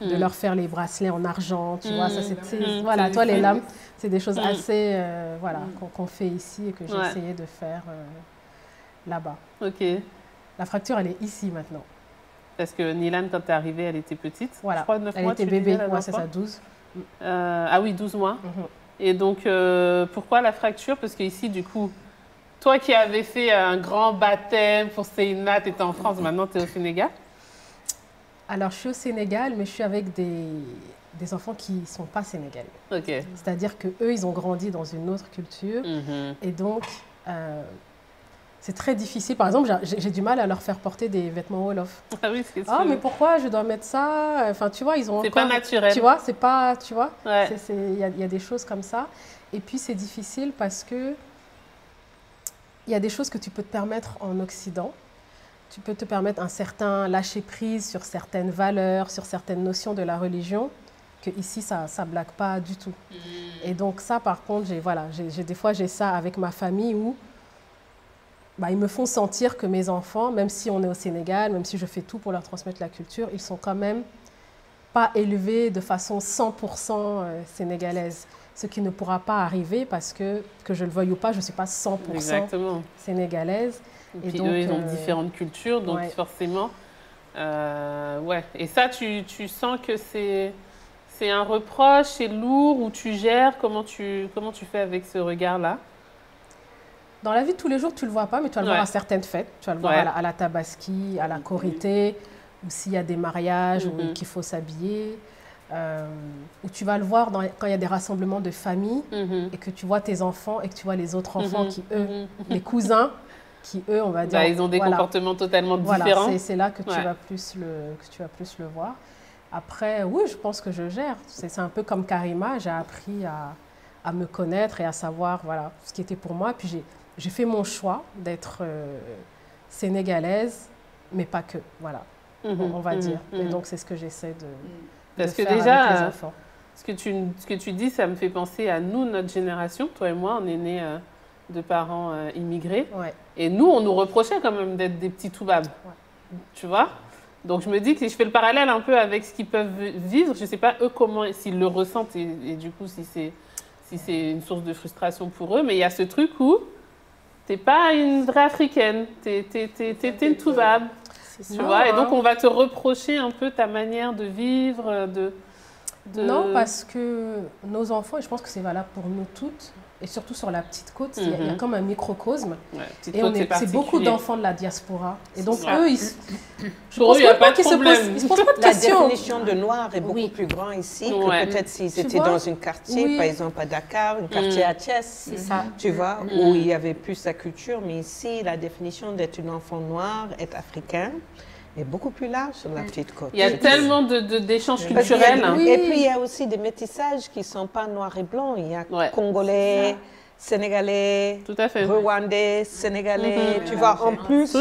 de leur faire les bracelets en argent, tu vois. Ça, voilà, toi, les lames, c'est des choses assez, voilà, qu'on fait ici et que j'ai essayé de faire là-bas. Ok. La fracture, elle est ici maintenant. Parce que Nilan, quand tu es arrivée, elle était petite. Voilà. Je crois 9 elle mois, était tu bébé, disais, la ouais, c'est dernière ça, 12. Ah oui, 12 mois. Mhm. Et donc, pourquoi la fracture? Parce qu'ici, du coup, toi qui avais fait un grand baptême pour Seina, tu étais en France, maintenant tu es au Sénégal. Alors, je suis au Sénégal, mais je suis avec des enfants qui ne sont pas sénégalais. Ok. C'est-à-dire qu'eux, ils ont grandi dans une autre culture. Mhm. Et donc, c'est très difficile. Par exemple, j'ai du mal à leur faire porter des vêtements Wolof. Ah oui, c'est Ah, mais pourquoi je dois mettre ça? Enfin, tu vois, ils ont c'est encore... pas naturel. Tu vois, c'est pas... Tu vois, Ouais. il y a des choses comme ça. Et puis, c'est difficile parce que il y a des choses que tu peux te permettre en Occident. Tu peux te permettre un certain lâcher-prise sur certaines valeurs, sur certaines notions de la religion, que ici, ça ne blague pas du tout. Et donc ça, par contre, des fois, j'ai ça avec ma famille où ils me font sentir que mes enfants, même si on est au Sénégal, même si je fais tout pour leur transmettre la culture, ils sont quand même pas élevés de façon 100% sénégalaise. Ce qui ne pourra pas arriver parce que je le veuille ou pas, je ne suis pas 100% Exactement. sénégalaise. Et puis donc, eux, ils ont différentes cultures, donc forcément... ouais. Et ça, tu sens que c'est un reproche, c'est lourd, ou tu gères? Comment tu fais avec ce regard-là? Dans la vie de tous les jours, tu ne le vois pas, mais tu vas le voir à certaines fêtes. Tu vas le voir à la Tabaski, à la Korité, ou s'il y a des mariages, ou qu'il faut s'habiller. Ou tu vas le voir quand il y a des rassemblements de famille, et que tu vois tes enfants, et que tu vois les autres enfants qui, eux, les cousins, qui, eux, on va dire... ils ont des comportements totalement différents. Voilà, c'est là que tu vas plus le voir. Après, oui, je pense que je gère. C'est un peu comme Karima, j'ai appris à me connaître et à savoir ce qui était pour moi. Puis j'ai fait mon choix d'être sénégalaise, mais pas que, voilà, on va dire. Et donc, c'est ce que j'essaie de faire déjà, avec les enfants. Ce que tu dis, ça me fait penser à nous, notre génération. Toi et moi, on est nés de parents immigrés. Ouais. Et nous, on nous reprochait quand même d'être des petits toubabs. Ouais. Tu vois? Donc, je me dis que je fais le parallèle un peu avec ce qu'ils peuvent vivre. Je ne sais pas, eux, s'ils le ressentent et du coup, si c'est une source de frustration pour eux. Mais il y a ce truc où tu n'es pas une vraie africaine. Tu es une toubab. Tu vois? Et donc, on va te reprocher un peu ta manière de vivre, Non, parce que nos enfants, et je pense que c'est valable pour nous toutes, et surtout sur la petite côte, il y a comme un microcosme. Ouais, et c'est beaucoup d'enfants de la diaspora. Et donc, eux, je pense pas qu'ils se posent pas de questions. La définition de noir est beaucoup plus grande ici que peut-être s'ils étaient dans un quartier, par exemple à Dakar, un quartier à Thiès, tu vois, où il y avait plus sa culture. Mais ici, la définition d'être un enfant noir, être africain, est beaucoup plus large sur la petite côte. Il y a tellement d'échanges culturels. Et puis, il y a aussi des métissages qui ne sont pas noirs et blancs. Il y a Congolais, Sénégalais, Rwandais, Sénégalais. Tu vois, en plus,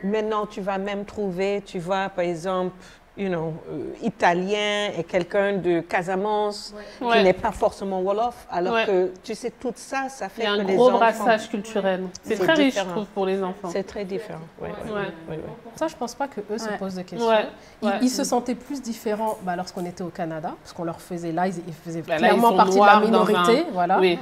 maintenant, tu vas même trouver, tu vois, par exemple, Italien et quelqu'un de Casamance qui n'est pas forcément Wolof. Alors que, tu sais, tout ça, ça fait que les enfants... Il y a un gros brassage culturel. C'est très riche, je trouve, pour les enfants. C'est très différent. Ça, je ne pense pas qu'eux se posent des questions. Ils se sentaient plus différents lorsqu'on était au Canada, parce qu'on leur faisait là, ils faisaient clairement partie de la minorité. Voilà. Oui.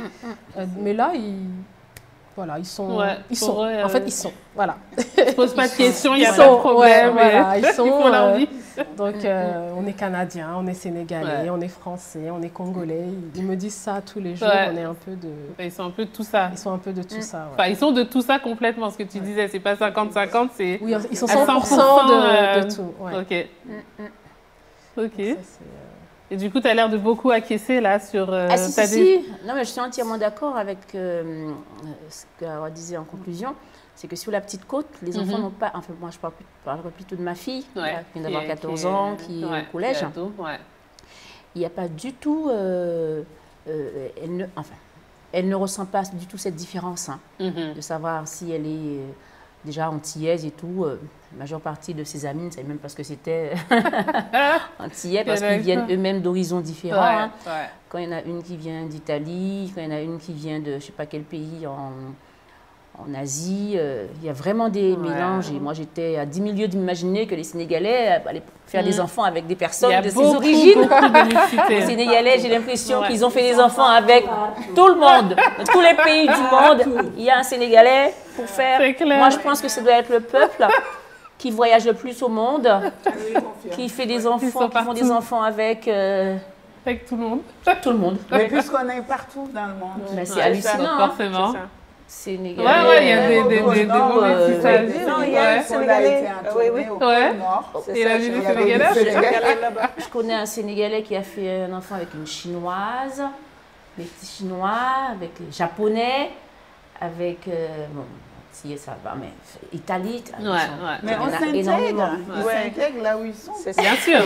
Mais là, ils sont. En fait, ils sont. Voilà. Ils ne se posent pas de questions, il n'y a pas de problème. Ils sont. Ils font leur vie. Donc, on est Canadiens, on est Sénégalais, on est Français, on est Congolais. Ils me disent ça tous les jours. On est un peu de. Ils sont un peu de tout ça. Ils sont un peu de tout ça. Enfin, ils sont de tout ça complètement. Ce que tu disais, c'est pas 50-50, c'est. Oui, ils sont 100% de tout. Ok. Ok. Et du coup, tu as l'air de beaucoup acquiescer là sur... si. Non, mais je suis entièrement d'accord avec ce qu'Awa disait en conclusion. C'est que sur la petite côte, les enfants n'ont pas... Enfin, moi, je parlerai plutôt de ma fille, qui vient d'avoir 14 ans, qui est au collège. Il n'y a pas du tout... elle ne ressent pas du tout cette différence, de savoir si elle est déjà antillaise et tout. La majeure partie de ses amis ne savaient même pas ce que c'était antillais parce qu'ils viennent eux-mêmes d'horizons différents. Hein. Quand il y en a une qui vient d'Italie, quand il y en a une qui vient de je ne sais pas quel pays en Asie, il y a vraiment des mélanges. Et moi, j'étais à 10 000 lieues d'imaginer que les Sénégalais allaient faire des enfants avec des personnes de ces origines. Les Sénégalais, j'ai l'impression qu'ils ont fait des enfants avec tout le monde. Dans tous les pays du monde, il y a un Sénégalais pour faire... Moi, je pense que ça doit être le peuple qui voyage le plus au monde, qui fait des enfants, qui font des enfants avec... avec tout le monde. Tout le monde. Mais puisqu'on est partout dans le monde. C'est hallucinant. Forcément. Sénégalais. Il y a des mots métissagés. Non, il y a un Sénégalais. Oui. Et la vie des Sénégalais. Je connais un Sénégalais qui a fait un enfant avec une Chinoise, des petits Chinois, avec les Japonais, avec... bon, si ça va, mais Italie. Mais on s'intègre là où ils sont. Bien sûr.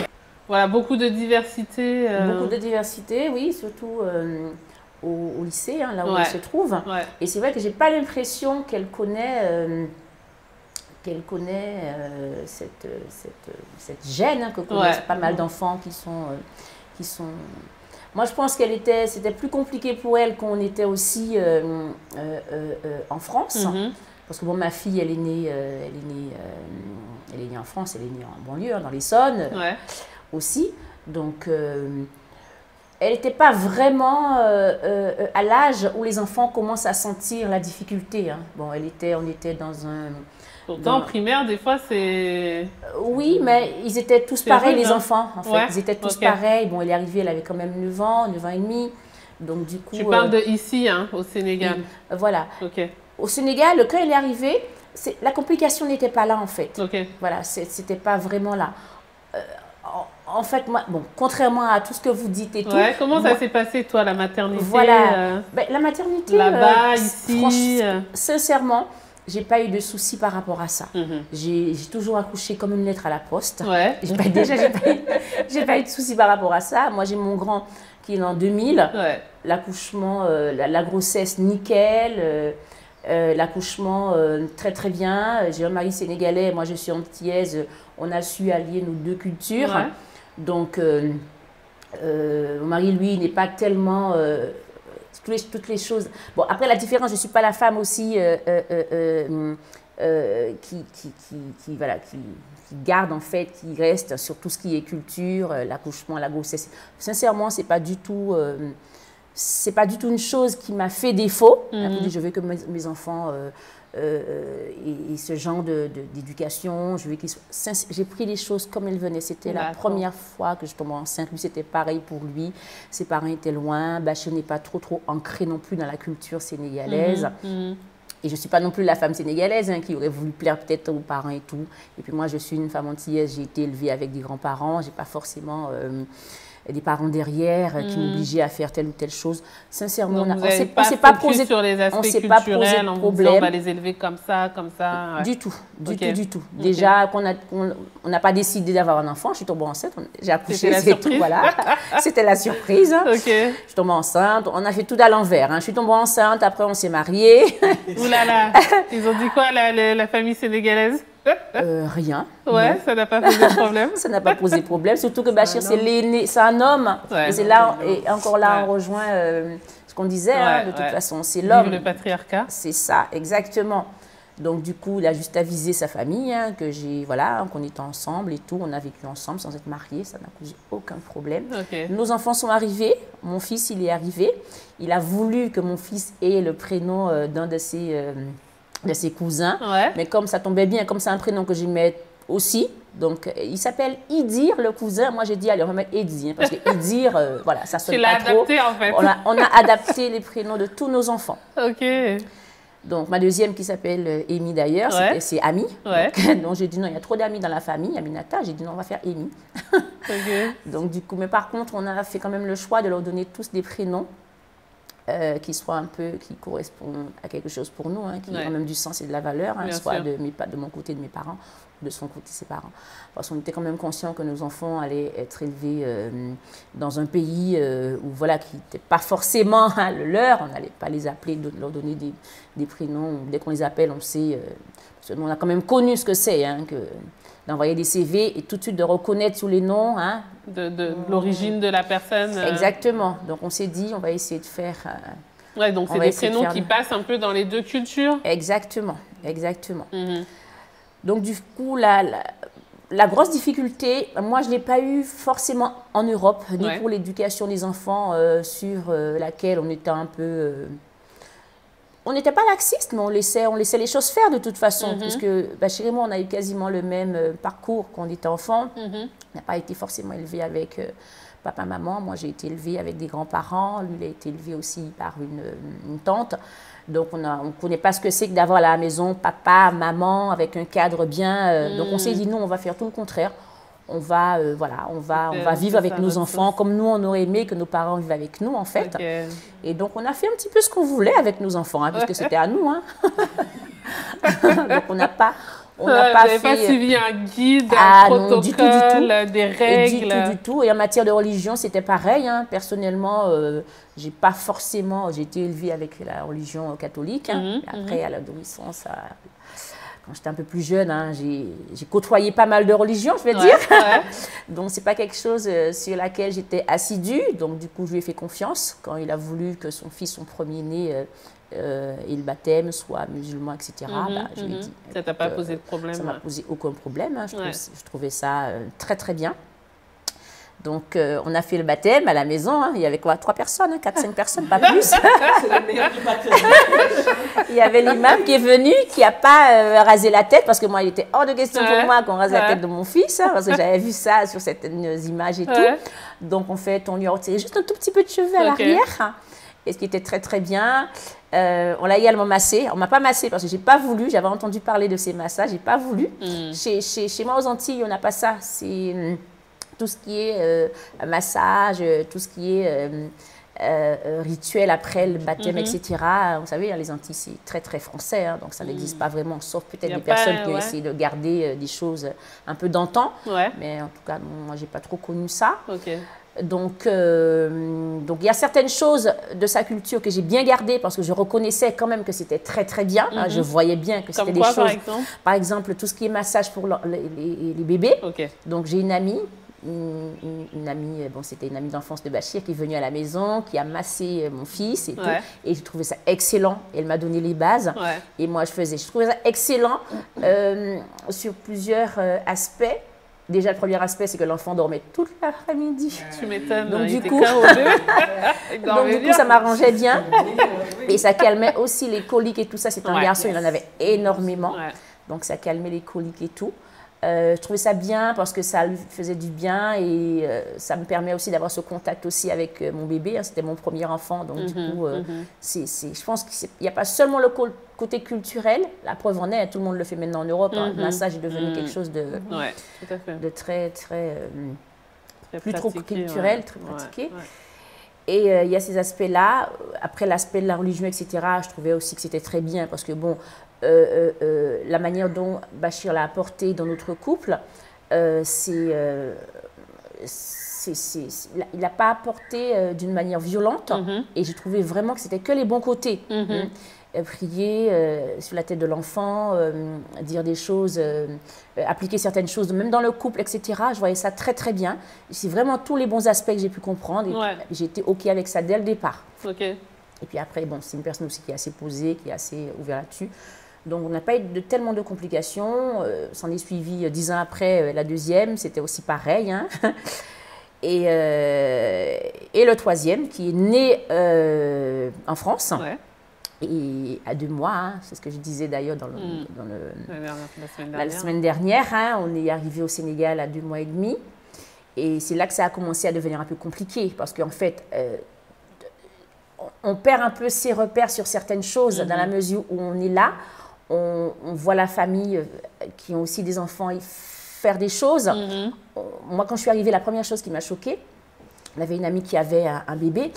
Voilà, beaucoup de diversité. Beaucoup de diversité, oui, surtout... au lycée, hein, là où elle se trouve. Et c'est vrai que je n'ai pas l'impression qu'elle connaît, cette gêne, hein, que connaissent pas mal d'enfants qui sont... Moi, je pense c'était plus compliqué pour elle qu'on était aussi en France. Parce que bon, ma fille, elle est née en France, elle est née en banlieue, hein, dans l'Essonne aussi. Donc... elle n'était pas vraiment à l'âge où les enfants commencent à sentir la difficulté. Hein. Bon, on était dans un... Pourtant, en primaire, des fois, c'est... Oui, mais ils étaient tous pareils, les enfants, en fait. Ils étaient tous pareils. Bon, elle est arrivée, elle avait quand même 9 ans et demi. Donc, du coup... Tu parles de ici, hein, au Sénégal. Voilà. Au Sénégal, quand elle est arrivée, la complication n'était pas là, en fait. Voilà, c'était pas vraiment là. En fait, moi, bon, contrairement à tout ce que vous dites et tout... Comment ça s'est passé, toi, la maternité? Voilà. La maternité... Là-bas, ici... Sincèrement, j'ai pas eu de soucis par rapport à ça. J'ai toujours accouché comme une lettre à la poste. J'ai pas eu de soucis par rapport à ça. Moi, j'ai mon grand qui est en 2000. L'accouchement, la grossesse, nickel. L'accouchement, très, très bien. J'ai un mari sénégalais, moi, je suis antillaise. On a su allier nos deux cultures. Donc, mon mari, lui, n'est pas tellement... toutes les choses... Bon, après, la différence, je ne suis pas la femme aussi qui garde, en fait, qui reste sur tout ce qui est culture, l'accouchement, la grossesse. Sincèrement, ce n'est pas du tout... c'est pas du tout une chose qui m'a fait défaut. Je veux que mes enfants... et ce genre d'éducation, j'ai pris les choses comme elles venaient. C'était la première fois que je tombais enceinte. Lui, c'était pareil pour lui. Ses parents étaient loin. Bachir n'est pas trop ancré non plus dans la culture sénégalaise. Et je ne suis pas non plus la femme sénégalaise qui aurait voulu plaire peut-être aux parents et tout. Et puis moi, je suis une femme antillaise. J'ai été élevée avec des grands-parents. Je n'ai pas forcément... des parents derrière qui m'obligeaient à faire telle ou telle chose. Sincèrement, on ne s'est pas posé sur les aspects culturels, en disant on va les élever comme ça. Du tout. Déjà, on n'a pas décidé d'avoir un enfant. Je suis tombée enceinte. J'ai accouché, c'est tout. Voilà. C'était la surprise. Je suis tombée enceinte. On a fait tout à l'envers. Je suis tombée enceinte. Après, on s'est mariés. Ouh là là. Ils ont dit quoi, la famille sénégalaise? Rien. Ça n'a pas posé problème. Ça n'a pas posé problème, surtout que Bachir, c'est l'aîné, c'est un homme. Et c'est là, et encore là, on rejoint ce qu'on disait, de toute façon, c'est l'homme. Le patriarcat. C'est ça, exactement. Donc, du coup, il a juste avisé sa famille, qu'on était ensemble et tout. On a vécu ensemble sans être mariés, ça n'a causé aucun problème. Nos enfants sont arrivés. Mon fils, il est arrivé. Il a voulu que mon fils ait le prénom d'un de ses cousins, mais comme ça tombait bien, comme c'est un prénom que j'aimais aussi, donc il s'appelle Idir, le cousin. Moi j'ai dit allez on va mettre Eddie, parce que Idir, ça sonne pas trop. Tu l'as adapté en fait. On a adapté les prénoms de tous nos enfants. Donc ma deuxième qui s'appelle Amy d'ailleurs, c'est Ami. Donc j'ai dit non, il y a trop d'amis dans la famille, Aminata, j'ai dit non, on va faire Amy. Donc du coup, mais par contre on a fait quand même le choix de leur donner tous des prénoms qui correspondent à quelque chose pour nous, qui ont même du sens et de la valeur, soit de mon côté de mes parents de son côté, ses parents. Parce qu'on était quand même conscient que nos enfants allaient être élevés dans un pays où, voilà, qui n'était pas forcément le leur. On n'allait pas les appeler, leur donner des prénoms. Dès qu'on les appelle, on sait. Parce qu'on a quand même connu ce que c'est, hein, d'envoyer des CV et tout de suite de reconnaître tous les noms. Hein, de l'origine de la personne. Exactement. Donc on s'est dit, on va essayer de faire... ouais, donc c'est des prénoms qui passent un peu dans les deux cultures. Exactement, exactement. Donc du coup, la grosse difficulté, moi je ne l'ai pas eu forcément en Europe, ni pour l'éducation des enfants sur laquelle on était un peu... on n'était pas laxiste, mais on laissait les choses faire de toute façon, puisque Bachir et moi, on a eu quasiment le même parcours quand on était enfant. On n'a pas été forcément élevé avec papa, maman. Moi, j'ai été élevée avec des grands-parents. Lui, il a été élevé aussi par une tante. Donc, on ne connaît pas ce que c'est que d'avoir à la maison papa, maman, avec un cadre bien. Donc, on s'est dit, non, on va faire tout le contraire. On va vivre avec nos enfants comme nous, on aurait aimé que nos parents vivent avec nous, en fait. Et donc, on a fait un petit peu ce qu'on voulait avec nos enfants, hein, puisque c'était à nous. Hein. Donc, on n'a pas suivi un guide, un protocole, du tout. Des règles. Du tout. Et en matière de religion, c'était pareil. Hein. Personnellement, j'ai été élevée avec la religion catholique. Hein. Après, à l'adolescence, quand j'étais un peu plus jeune, hein, j'ai côtoyé pas mal de religions, je vais dire. Donc, ce n'est pas quelque chose sur laquelle j'étais assidue. Donc, du coup, je lui ai fait confiance quand il a voulu que son fils, son premier-né, et le baptême soit musulman, etc. Je lui ai dit. Ça ne t'a pas posé de problème? Ça ne m'a posé aucun problème. Hein. Je trouvais ça très, très bien. Donc, on a fait le baptême à la maison. Hein. Il y avait quoi? 3 personnes, 4-5 personnes, pas plus. C'est le meilleur du baptême. Il y avait l'imam qui est venu, qui n'a pas rasé la tête, parce que moi, il était hors de question pour moi qu'on rase la tête de mon fils, hein, parce que j'avais vu ça sur certaines images et tout. Donc, en fait, on lui a retiré juste un tout petit peu de cheveux à l'arrière, et ce qui était très, très bien. On l'a également massé. On ne m'a pas massé parce que je n'ai pas voulu. J'avais entendu parler de ces massages, je n'ai pas voulu. Chez moi, aux Antilles, on n'a pas ça. C'est... tout ce qui est massage, tout ce qui est rituel après le baptême, etc. Vous savez, les Antilles, c'est très, très français, hein, donc ça n'existe pas vraiment, sauf peut-être des personnes qui ont essayé de garder des choses un peu d'antan. Mais en tout cas, moi, je n'ai pas trop connu ça. Donc, il y a certaines choses de sa culture que j'ai bien gardées parce que je reconnaissais quand même que c'était très, très bien. Hein, je voyais bien que c'était des choses... Par exemple, tout ce qui est massage pour les bébés. Donc, j'ai une amie, c'était une amie d'enfance de Bachir qui est venue à la maison, qui a massé mon fils et tout. Et j'ai trouvé ça excellent. Elle m'a donné les bases. Et moi, je trouvais ça excellent sur plusieurs aspects. Déjà, le premier aspect, c'est que l'enfant dormait toute l'après-midi. Tu m'étonnes, donc, du coup, ça m'arrangeait bien. Et ça calmait aussi les coliques et tout ça. C'est un garçon, il en avait énormément. Donc, ça calmait les coliques et tout. Je trouvais ça bien parce que ça lui faisait du bien et ça me permet aussi d'avoir ce contact aussi avec mon bébé. Hein, c'était mon premier enfant, donc du coup, je pense qu'il n'y a pas seulement le côté culturel. La preuve en est, tout le monde le fait maintenant en Europe. Hein, le massage est devenu quelque chose de très, très plus trop culturel, très pratiqué. Et il y a ces aspects-là. Après, l'aspect de la religion, etc., je trouvais aussi que c'était très bien parce que, bon, la manière dont Bachir l'a apporté dans notre couple, il n'a pas apporté d'une manière violente. Et j'ai trouvé vraiment que c'était que les bons côtés. Prier sur la tête de l'enfant, dire des choses, appliquer certaines choses, même dans le couple, etc. Je voyais ça très, très bien. C'est vraiment tous les bons aspects que j'ai pu comprendre. Et j'ai été OK avec ça dès le départ. Et puis après, bon, c'est une personne aussi qui est assez posée, qui est assez ouverte là-dessus. Donc, on n'a pas eu tellement de complications. S'en est suivi 10 ans après la deuxième. C'était aussi pareil. Hein. Et le troisième, qui est né en France. Et à 2 mois, hein, c'est ce que je disais d'ailleurs la semaine dernière. Hein, on est arrivé au Sénégal à 2 mois et demi. Et c'est là que ça a commencé à devenir un peu compliqué. Parce qu'en fait, on perd un peu ses repères sur certaines choses dans la mesure où on est là. On voit la famille qui ont aussi des enfants faire des choses. Moi, quand je suis arrivée, la première chose qui m'a choquée, on avait une amie qui avait un bébé.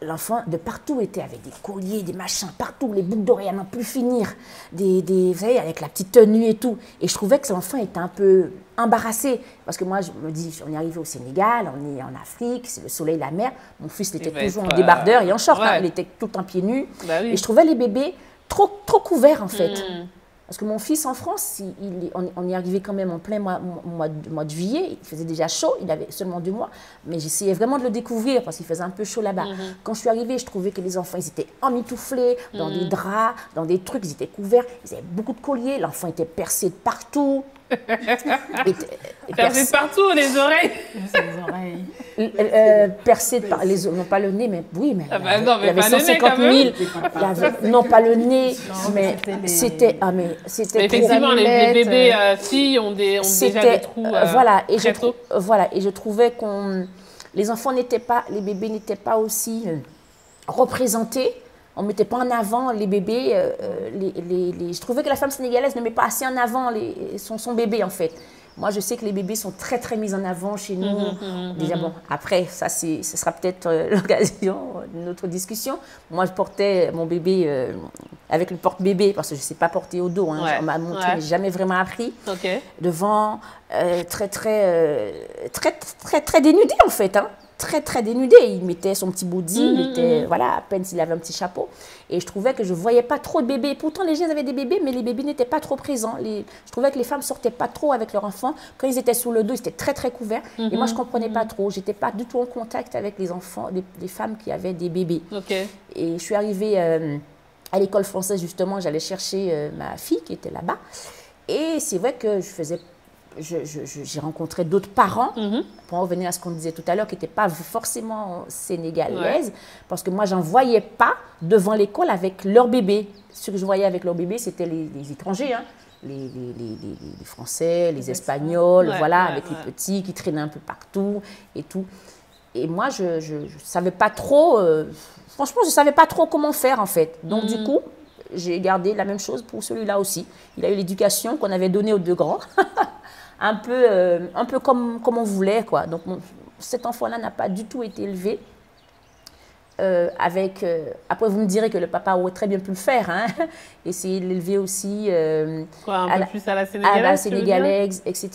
l'enfant de partout était avec des colliers, des machins, partout, les boucles d'oreilles à n'en plus finir, vous savez, avec la petite tenue et tout. Et je trouvais que l'enfant était un peu embarrassé, parce que moi, je me dis, on est arrivé au Sénégal, on est en Afrique, c'est le soleil, la mer. Mon fils était toujours en débardeur et en short, il était tout en pieds nus. Bah oui. Et je trouvais les bébés trop couverts, en fait. Parce que mon fils en France, on est arrivé quand même en plein mois de juillet, il faisait déjà chaud, il avait seulement 2 mois, mais j'essayais vraiment de le découvrir parce qu'il faisait un peu chaud là-bas. Quand je suis arrivée, je trouvais que les enfants, ils étaient emmitouflés dans des draps, dans des trucs, ils étaient couverts, ils avaient beaucoup de colliers, l'enfant était percé de partout. Percé de partout, les oreilles. Les oreilles. Percé par les non pas le nez, mais oui, mais non, mais il y avait 150 000. Non, pas le nez, mais c'était mais effectivement, les bébés filles ont déjà des trous. Voilà, et je trouvais les enfants n'étaient pas, les bébés n'étaient pas aussi représentés. On ne mettait pas en avant les bébés. Je trouvais que la femme sénégalaise ne met pas assez en avant son bébé, en fait. Moi, je sais que les bébés sont très, très mis en avant chez nous. Déjà, bon, après, ce sera peut-être l'occasion d'une autre discussion. Moi, je portais mon bébé avec le porte-bébé, parce que je ne sais pas porter au dos. Hein. On m'a montré, mais jamais vraiment appris. Devant, très dénudé, en fait, hein. Très, très dénudé. Il mettait son petit body, il était, voilà, à peine s'il avait un petit chapeau. Et je trouvais que je ne voyais pas trop de bébés. Pourtant, les gens avaient des bébés, mais les bébés n'étaient pas trop présents. Je trouvais que les femmes ne sortaient pas trop avec leurs enfants. Quand ils étaient sous le dos, ils étaient très, très couverts. Et moi, je ne comprenais pas trop. Je n'étais pas du tout en contact avec les enfants, les femmes qui avaient des bébés. Et je suis arrivée à l'école française, justement. J'allais chercher ma fille qui était là-bas. Et c'est vrai que j'ai rencontré d'autres parents, pour revenir à ce qu'on disait tout à l'heure, qui n'étaient pas forcément sénégalaises, parce que moi, j'en voyais pas devant l'école avec leur bébé. Ce que je voyais avec leur bébé, c'était les étrangers, hein. Les Français, les Espagnols, avec les petits qui traînaient un peu partout et tout. Et moi, je ne savais pas trop, franchement, je ne savais pas trop comment faire, en fait. Donc, du coup, j'ai gardé la même chose pour celui-là aussi. Il a eu l'éducation qu'on avait donnée aux 2 grands. un peu comme on voulait, quoi. Donc, cet enfant-là n'a pas du tout été élevé après, vous me direz que le papa aurait très bien pu le faire, hein. Essayer de l'élever aussi un peu plus à la sénégalaise, etc.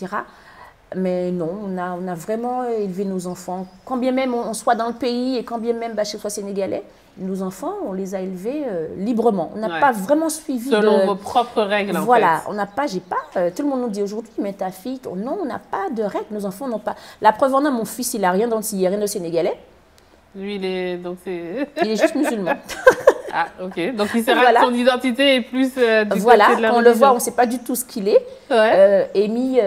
Mais non, on a vraiment élevé nos enfants. Quand bien même on soit dans le pays et quand bien même chez soit sénégalais, nos enfants, on les a élevés librement. On n'a pas vraiment suivi selon vos propres règles, en fait. On n'a pas, tout le monde nous dit aujourd'hui, mais ta fille, non, on n'a pas de règles. Nos enfants n'ont pas. La preuve en est, mon fils, il n'a rien de sénégalais. Lui, il est juste musulman. Ah, ok. Donc, il sera son identité est plus du côté de la quand on le voit, on ne sait pas du tout ce qu'il est. Amy,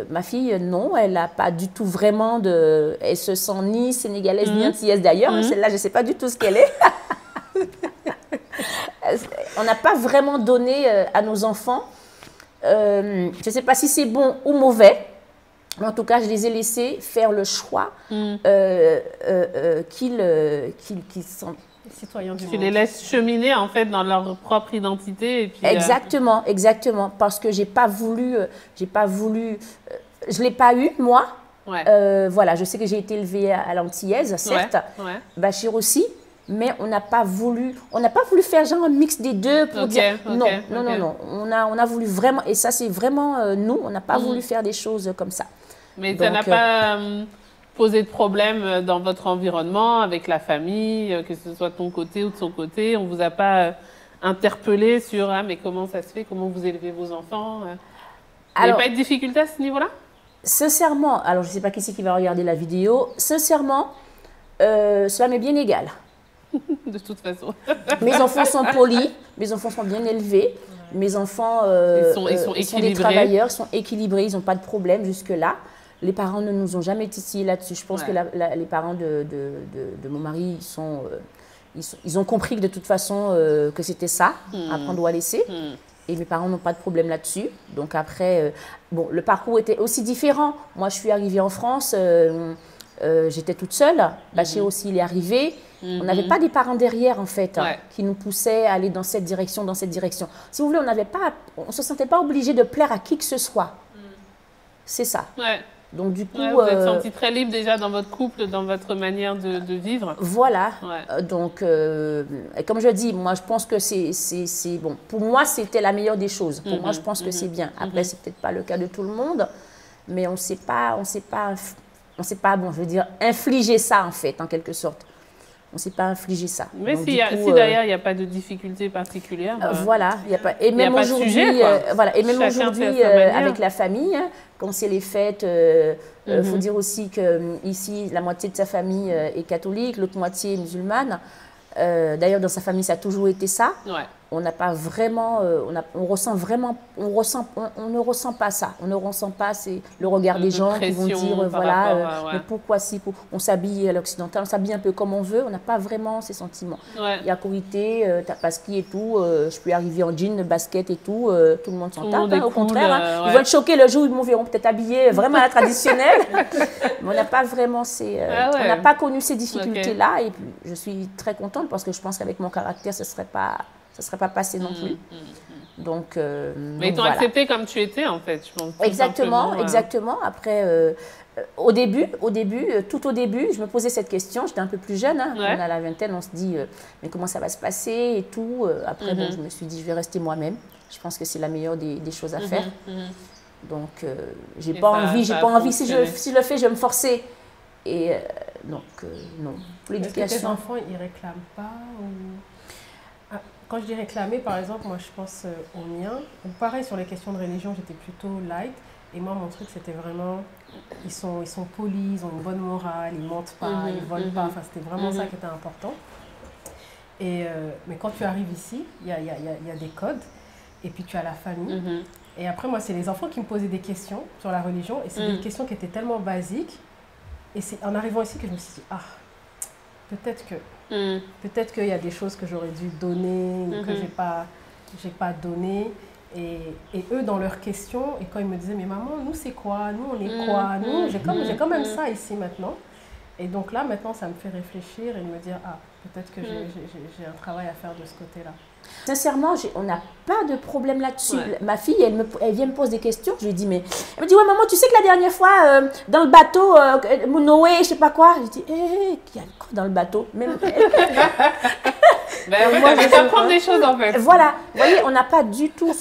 ma fille, non, elle n'a pas du tout vraiment elle se sent ni sénégalaise ni antillaise d'ailleurs. Celle-là, je ne sais pas du tout ce qu'elle est. On n'a pas vraiment donné à nos enfants, je ne sais pas si c'est bon ou mauvais, mais en tout cas, je les ai laissés faire le choix qu'ils sont. Citoyens du monde. Tu les laisses cheminer en fait dans leur propre identité. Et puis, exactement, parce que j'ai pas voulu, je l'ai pas eu moi. Je sais que j'ai été élevée à l'antillaise, certes, Bachir aussi, mais on n'a pas voulu faire genre un mix des deux pour dire non. On a voulu vraiment, et ça c'est vraiment nous, on n'a pas voulu faire des choses comme ça. Mais ça n'a pas poser de problème dans votre environnement, avec la famille, que ce soit de ton côté ou de son côté? On ne vous a pas interpellé sur mais comment ça se fait, comment vous élevez vos enfants? Il n'y a pas eu de difficulté à ce niveau-là? Sincèrement, alors je ne sais pas qui c'est qui va regarder la vidéo, sincèrement, cela m'est bien égal. De toute façon. Mes enfants sont polis, mes enfants sont bien élevés, mes enfants ils sont des travailleurs, ils sont équilibrés, ils n'ont pas de problème jusque-là. Les parents ne nous ont jamais titillés là-dessus. Je pense que les parents de mon mari, ils ont compris que de toute façon que c'était ça, à prendre ou à laisser. Et mes parents n'ont pas de problème là-dessus. Donc après, le parcours était aussi différent. Moi, je suis arrivée en France, j'étais toute seule. Bachir aussi, il est arrivé. On n'avait pas des parents derrière, en fait, qui nous poussaient à aller dans cette direction, dans cette direction. Si vous voulez, on ne se sentait pas obligé de plaire à qui que ce soit. C'est ça. Donc du coup, vous êtes senti très libre déjà dans votre couple, dans votre manière de vivre. Voilà. Donc, comme je dis, moi je pense que c'est bon. Pour moi, c'était la meilleure des choses. Pour moi, je pense que c'est bien. Après, c'est peut-être pas le cas de tout le monde, mais on sait pas, bon, je veux dire, infliger ça en fait, en quelque sorte. On ne s'est pas infligé ça. Mais donc, si derrière, il n'y a pas de difficulté particulière. Voilà, il n'y a pas. Et même aujourd'hui, voilà, et même aujourd'hui, avec la famille, hein, quand c'est les fêtes, faut dire aussi que ici, la moitié de sa famille est catholique, l'autre moitié est musulmane. D'ailleurs, dans sa famille, ça a toujours été ça. Ouais. On n'a pas vraiment, on ne ressent pas ça. On ne ressent pas le regard des gens qui vont dire, voilà, mais pourquoi si on s'habille à l'occidental, on s'habille un peu comme on veut, on n'a pas vraiment ces sentiments. Il y a Corité, Tapaski et tout, je peux arriver en jean, basket et tout le monde s'en tape. Hein, au contraire, ils vont être choqués le jour où ils me verront peut-être habillés vraiment à la traditionnelle. Mais on n'a pas vraiment on n'a pas connu ces difficultés-là. Et puis, je suis très contente parce que je pense qu'avec mon caractère, ça ne serait pas passé non plus. Donc, mais ils t'ont accepté comme tu étais, en fait, je pense. Exactement. Après, tout au début, je me posais cette question. J'étais un peu plus jeune. Hein, on a la vingtaine, on se dit, mais comment ça va se passer et tout. Après, bon, je me suis dit, je vais rester moi-même. Je pense que c'est la meilleure des choses à faire. Donc, j'ai pas envie. Si je le fais, je vais me forcer. Et donc, non. Pour l'éducation. Est-ce que tes enfants, ils réclament pas ou... Quand je dis réclamer, par exemple, moi je pense aux miens. Pareil, sur les questions de religion, j'étais plutôt light. Et moi, mon truc, c'était vraiment, ils sont polis, ils ont une bonne morale, ils mentent pas, ils volent pas. Enfin, c'était vraiment ça qui était important. Et, mais quand tu arrives ici, il y a des codes. Et puis tu as la famille. Et après, moi, c'est les enfants qui me posaient des questions sur la religion. Et c'est des questions qui étaient tellement basiques. Et c'est en arrivant ici que je me suis dit, peut-être qu'il y a des choses que j'aurais dû donner ou que j'ai pas donné. Et eux, dans leurs questions, et quand ils me disaient, mais maman, nous c'est quoi? Nous on est quoi? Nous, j'ai quand même ça ici maintenant. Et donc là, maintenant, ça me fait réfléchir et me dire, peut-être que j'ai un travail à faire de ce côté-là. Sincèrement, on n'a pas de problème là-dessus. Ma fille, elle vient me poser des questions. Je lui dis, mais... Elle me dit, ouais, maman, tu sais que la dernière fois, dans le bateau, Noé, je sais pas quoi. Je dis, il y a quoi dans le bateau? Même... moi, je vais apprendre des choses, en fait. Voilà. Vous voyez, on n'a pas du tout...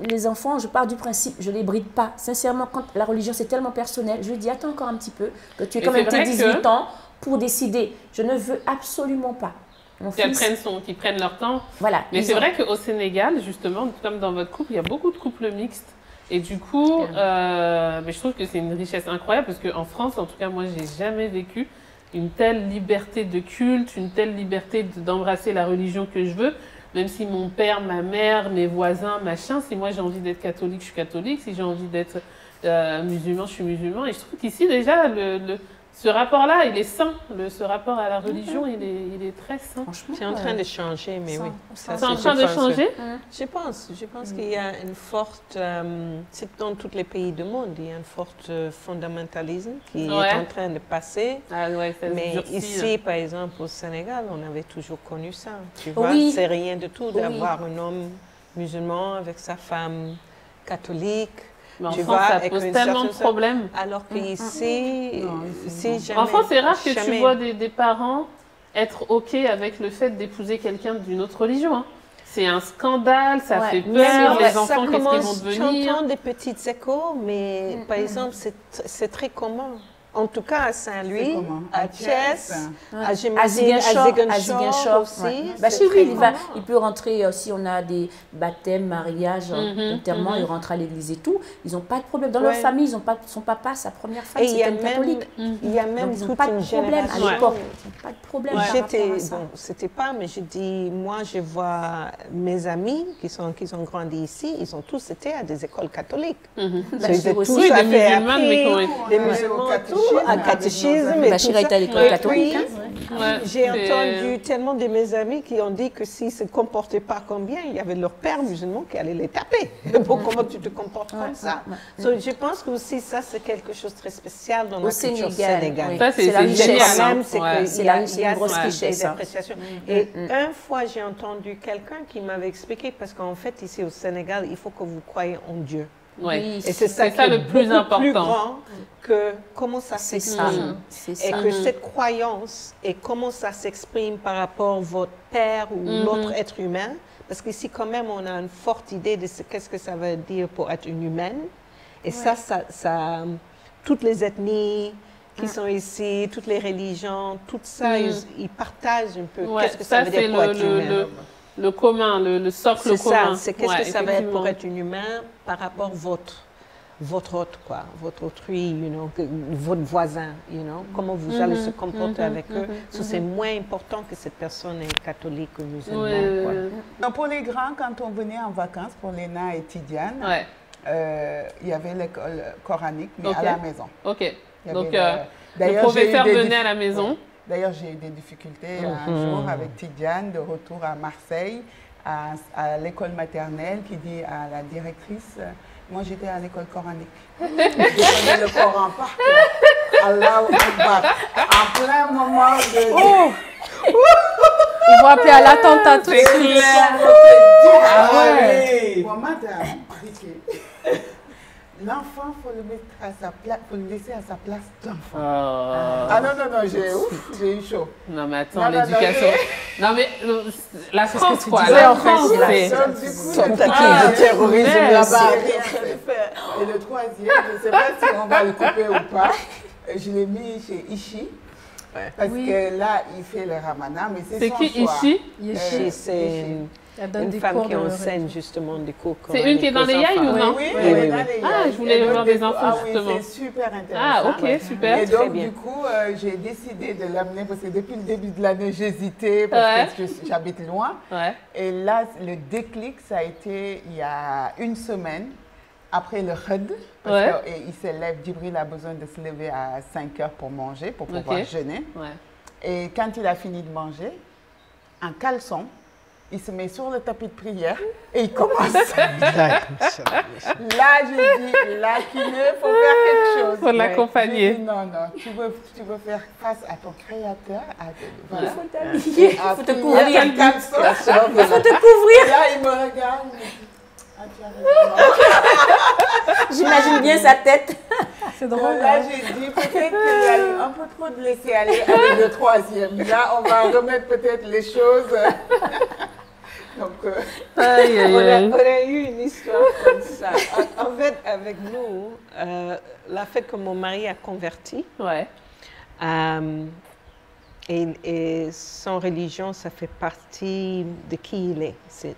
Les enfants, je pars du principe, je ne les bride pas. Sincèrement, quand la religion, c'est tellement personnel, je lui dis, attends encore un petit peu, que tu es quand même tes 18 ans pour décider. Je ne veux absolument pas. Qu'ils prennent leur temps. Voilà. Mais c'est vrai qu'au Sénégal, justement, comme dans votre couple, il y a beaucoup de couples mixtes. Et du coup, mais je trouve que c'est une richesse incroyable parce qu'en France, en tout cas, moi, j'ai jamais vécu une telle liberté de culte, une telle liberté d'embrasser la religion que je veux. Même si mon père, ma mère, mes voisins, machin, si moi j'ai envie d'être catholique, je suis catholique. Si j'ai envie d'être musulman, je suis musulman. Et je trouve qu'ici, déjà, ce rapport-là, il est sain. Ce rapport à la religion, il est très sain. C'est en train de changer, mais oui. C'est en train de changer? Je pense qu'il y a une forte... c'est dans tous les pays du monde, il y a un fort fondamentalisme qui est en train de passer. Mais ici, par exemple, au Sénégal, on avait toujours connu ça. Tu vois, c'est rien du tout d'avoir un homme musulman avec sa femme catholique. Mais en France, ça pose tellement de problèmes. Alors qu'ici, en France, c'est rare que tu vois des parents être OK avec le fait d'épouser quelqu'un d'une autre religion. Hein. C'est un scandale, ça fait peur, les enfants, qu'est-ce qu'ils vont devenir? J'entends des petits échos, mais par exemple, c'est très commun. En tout cas, à Saint-Louis, à Thiès, à Ziguinchor aussi. Chez lui, il peut rentrer, si on a des baptêmes, mariages, enterrements, il rentre à l'église et tout. Ils n'ont pas de problème. Dans leur famille, ils ont pas, son papa, sa première femme, c'était une catholique. Il y a même ils n'ont pas de problème à l'époque. Ils n'ont pas de problème par rapport à ça. Bon, c'était pas, mais je dis, moi, je vois mes amis qui ont grandi ici, ils ont tous été à des écoles catholiques. Ils étaient tous des musulmans, mais des musulmans, un catéchisme. Bachir était à l'école catholique. J'ai entendu tellement de mes amis qui ont dit que s'ils ne se comportaient pas comme bien, il y avait leur père musulman qui allait les taper. Comment tu te comportes comme ça? Je pense que aussi ça, c'est quelque chose de très spécial dans la culture sénégalaise. Ça, c'est la richesse. C'est une grosse richesse. Et une fois, j'ai entendu quelqu'un qui m'avait expliqué, parce qu'en fait, ici au Sénégal, il faut que vous croyez en Dieu. Oui. Et c'est ça qui est le plus important. Plus grand que comment ça s'exprime. Et que cette croyance et comment ça s'exprime par rapport à votre père ou l'autre être humain. Parce qu'ici, quand même, on a une forte idée de qu'est-ce que ça veut dire pour être une humaine. Et ça, toutes les ethnies qui sont ici, toutes les religions, tout ça, ils partagent un peu qu'est-ce que ça veut dire pour être humain. Le commun, le socle commun. C'est qu'est-ce que ça va être pour être un humain par rapport à votre autre, quoi, votre autrui, votre voisin, comment vous allez se comporter avec eux. C'est moins important que cette personne est catholique ou musulmane. Donc pour les grands, quand on venait en vacances, pour Léna et Tidiane, il y avait l'école coranique, mais à la maison. Ok. Donc le professeur venait à la maison. D'ailleurs, j'ai eu des difficultés un jour avec Tidiane, de retour à Marseille, à l'école maternelle, qui dit à la directrice, moi j'étais à l'école coranique. Je connais le Coran par cœur. Allahu Akbar. En plein moment de... Ils vont appeler à l'attentat tout de suite. Ah ouais. Bon, madame, l'enfant, il faut le mettre à sa place, faut le laisser à sa place d'enfant. Ah non, j'ai eu chaud. Non mais attends, l'éducation. Non mais la France, quoi. La France, c'est... Tentative de terrorisme là-bas. Et le troisième, je ne sais pas si on va le couper ou pas, je l'ai mis chez Ishi. Parce que là, il fait le ramadan, mais c'est son choix. C'est qui Ishi? Ishi, c'est une femme qui enseigne justement des cours. C'est une qui est dans les Yaï ou non? Oui. Ah, je voulais voir des infos justement. Oui, c'est super intéressant. Ah, ok, super. Et donc, du coup, j'ai décidé de l'amener parce que depuis le début de l'année, j'hésitait parce que j'habite loin. Et là, le déclic, ça a été il y a une semaine. Après le Khud, parce qu'il se lève, Djibril a besoin de se lever à 5 heures pour manger, pour pouvoir jeûner. Et quand il a fini de manger, en caleçon, il se met sur le tapis de prière et il commence. Là, j'ai dit, là, Kiné, il faut faire quelque chose. Il faut l'accompagner. Non, tu veux faire face à ton créateur. Il faut t'habiller, il faut te couvrir. Il faut te couvrir. Là, il me regarde. J'imagine bien sa tête. C'est drôle. Là, j'ai dit peut-être qu'il y a eu un peu trop de laisser aller avec le troisième. Là, on va remettre peut-être les choses. Donc, on a eu une histoire comme ça. En fait, avec nous, la fait que mon mari a converti, et son religion, ça fait partie de qui il est. C'est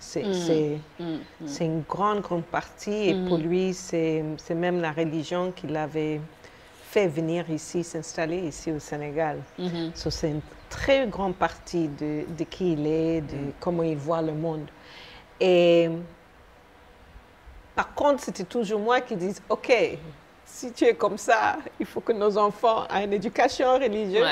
une grande partie. Et pour lui, c'est même la religion qui l'avait fait venir ici, s'installer ici au Sénégal. C'est une très grande partie de qui il est, de comment il voit le monde. Et par contre, c'était toujours moi qui disais, OK, si tu es comme ça, il faut que nos enfants aient une éducation religieuse.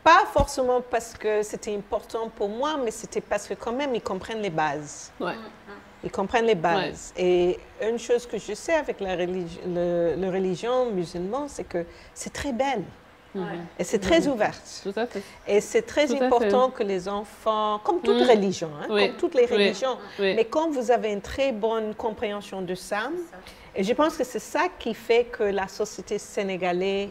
Pas forcément parce que c'était important pour moi, mais c'était parce que quand même, ils comprennent les bases. Ils comprennent les bases. Et une chose que je sais avec la religion musulmane, c'est que c'est très belle. Et c'est très ouverte. Tout à fait. Et c'est très important que les enfants, comme toute religion, comme toutes les religions, mais quand vous avez une très bonne compréhension de ça, et je pense que c'est ça qui fait que la société sénégalaise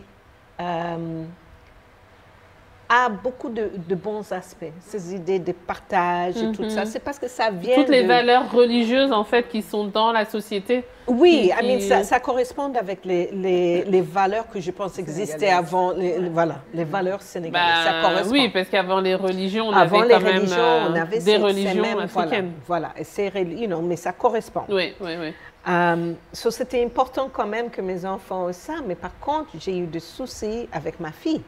a beaucoup de bons aspects, ces idées de partage et tout ça. C'est parce que ça vient toutes les valeurs religieuses, en fait, qui sont dans la société. Oui, ça correspond avec les valeurs que je pense existaient avant, les valeurs sénégalaises. Ça correspond. Oui, parce qu'avant les religions, on avait quand même des religions africaines. Voilà, mais ça correspond. Oui. C'était important quand même que mes enfants aient ça, mais par contre, j'ai eu des soucis avec ma fille.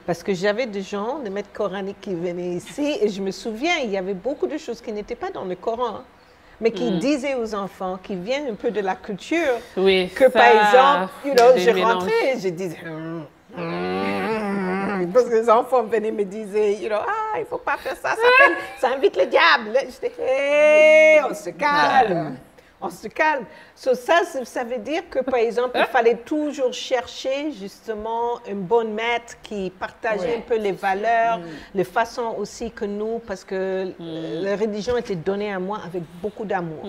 Parce que j'avais des gens, des maîtres coraniques qui venaient ici, et je me souviens, il y avait beaucoup de choses qui n'étaient pas dans le Coran, mais qui disaient aux enfants, qui viennent un peu de la culture, que par exemple, je rentrais et je disais, parce que les enfants venaient me disaient, il ne faut pas faire ça, ça invite le diable. Je disais, hey, on se calme. On se calme. Ça veut dire que, par exemple, il fallait toujours chercher justement un bon maître qui partageait un peu les valeurs, les façons aussi que nous, parce que la religion était donnée à moi avec beaucoup d'amour.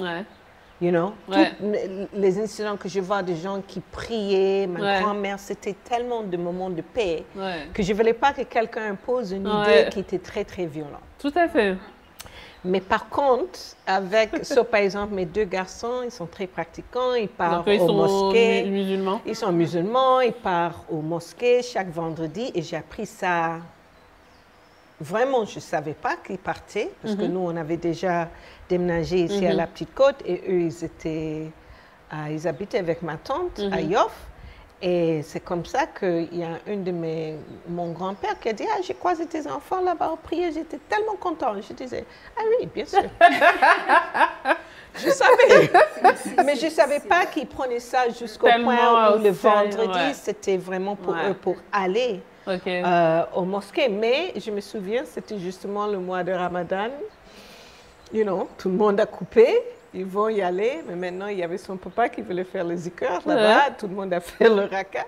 You know? Les incidents que je vois de gens qui priaient, ma grand-mère, c'était tellement de moments de paix que je ne voulais pas que quelqu'un impose une idée qui était très, très violente. Tout à fait. Mais par contre, par exemple, mes 2 garçons, ils sont très pratiquants, ils partent aux mosquées. Musulmans. Ils sont musulmans, ils partent aux mosquées chaque vendredi et j'ai appris ça. Vraiment, je ne savais pas qu'ils partaient parce que nous, on avait déjà déménagé ici à la Petite Côte et eux, ils habitaient avec ma tante à Yoff. Et c'est comme ça qu'il y a mon grand-père qui a dit « Ah, j'ai croisé tes enfants là-bas au prier, j'étais tellement content. » Je disais « Ah oui, bien sûr. » Je savais, mais je ne savais pas qu'ils prenaient ça jusqu'au point où le vendredi, c'était vraiment pour eux, pour aller aux mosquées. Mais je me souviens, c'était justement le mois de Ramadan. You know, tout le monde a coupé. Ils vont y aller, mais maintenant, il y avait son papa qui voulait faire le zikr là-bas. Tout le monde a fait le raka.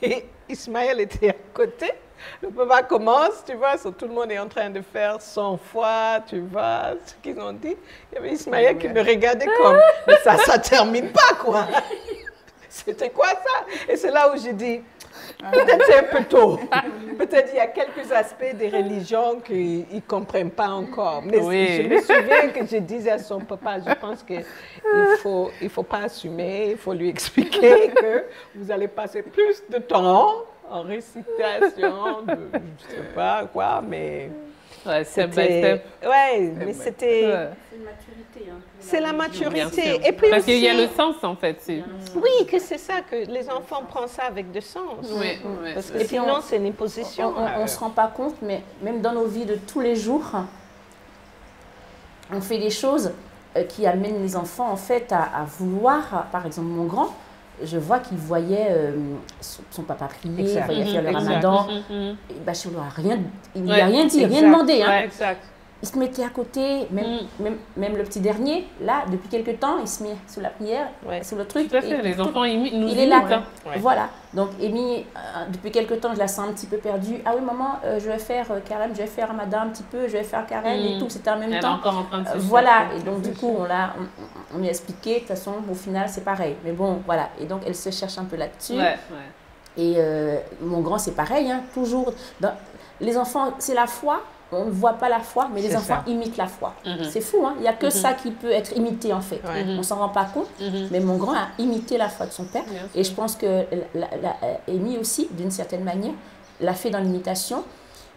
Et Ismaël était à côté. Le papa commence, tu vois, tout le monde est en train de faire 100 fois, tu vois, ce qu'ils ont dit. Il y avait Ismaël qui me regardait comme, mais ça ne termine pas, quoi. C'était quoi ça? Et c'est là où j'ai dit, peut-être c'est un peu tôt. Peut-être il y a quelques aspects des religions qu'ils ne comprennent pas encore. Mais je me souviens que je disais à son papa, je pense qu'il ne faut pas assumer, il faut lui expliquer que vous allez passer plus de temps en récitation, je ne sais pas quoi, mais... step by step. Mais c'était... C'est une maturité. Hein. C'est la maturité. Et puis parce aussi, qu'il y a le sens, en fait. Oui, que c'est ça, que les enfants prennent ça avec du sens. Parce que sinon, c'est une imposition. On ne se rend pas compte, mais même dans nos vies de tous les jours, on fait des choses qui amènent les enfants, en fait, à vouloir, par exemple, mon grand, je vois qu'il voyait son papa prier, il voyait faire le ramadan. Et Bachir il ne lui a rien dit, rien demandé. Hein. Il se mettait à côté, même le petit dernier, là, depuis quelques temps, il se met sous la prière, sous le truc. Tout à fait, les enfants nous il est là. Voilà. Donc, Amy, depuis quelques temps, je la sens un petit peu perdue. Ah oui, maman, je vais faire carême, je vais faire ramadan un petit peu, je vais faire carême et tout. C'était en même temps. Encore en train de se voilà. Et donc, du coup, on lui a expliqué. De toute façon, au final, c'est pareil. Mais bon, voilà. Et donc, elle se cherche un peu là-dessus. Et mon grand, c'est pareil. Hein, toujours. Les enfants, c'est la foi. On ne voit pas la foi, mais les enfants imitent la foi. C'est fou, hein? Il n'y a que ça qui peut être imité, en fait. On ne s'en rend pas compte, mais mon grand a imité la foi de son père. Et je pense que Amy aussi, d'une certaine manière, l'a fait dans l'imitation.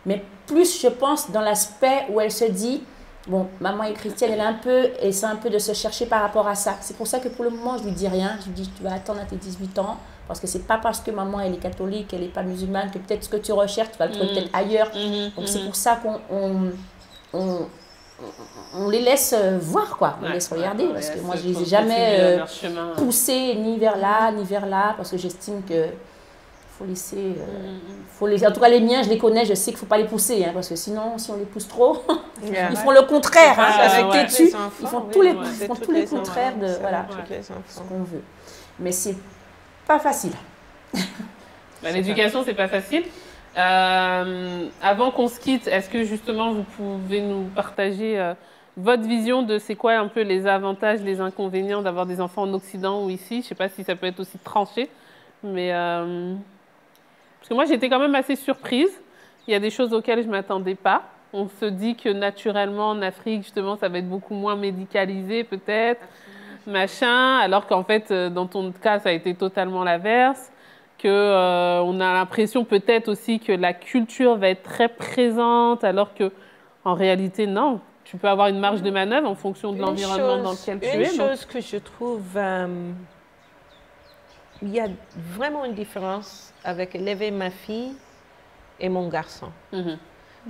Mais plus, je pense, dans l'aspect où elle se dit, bon, maman est chrétienne, elle essaie un peu de se chercher par rapport à ça. C'est pour ça que pour le moment, je ne lui dis rien. Je lui dis, tu vas attendre à tes 18 ans. Parce que ce n'est pas parce que maman elle est catholique, elle n'est pas musulmane, que peut-être ce que tu recherches, tu vas le trouver peut-être ailleurs. Donc c'est pour ça qu'on les laisse voir, quoi. On les laisse regarder. Parce que moi, je ne les ai jamais poussés ni vers là, parce que j'estime que faut laisser... en tout cas, les miens, je les connais, je sais qu'il ne faut pas les pousser. Hein, parce que sinon, si on les pousse trop, ils font le contraire. Ils font tous les contraires de ce qu'on veut. Mais c'est pas facile. L'éducation, c'est pas facile. Avant qu'on se quitte, est-ce que justement vous pouvez nous partager votre vision de c'est quoi un peu les avantages, les inconvénients d'avoir des enfants en Occident ou ici? Je sais pas si ça peut être aussi tranché, mais parce que moi j'étais quand même assez surprise. Il y a des choses auxquelles je m'attendais pas. On se dit que naturellement en Afrique justement ça va être beaucoup moins médicalisé peut-être. Machin, alors qu'en fait, dans ton cas, ça a été totalement l'inverse, qu'on a l'impression peut-être aussi que la culture va être très présente, alors qu'en réalité, non. Tu peux avoir une marge de manœuvre en fonction de l'environnement dans lequel tu es. Une chose que je trouve, il y a vraiment une différence avec élever ma fille et mon garçon.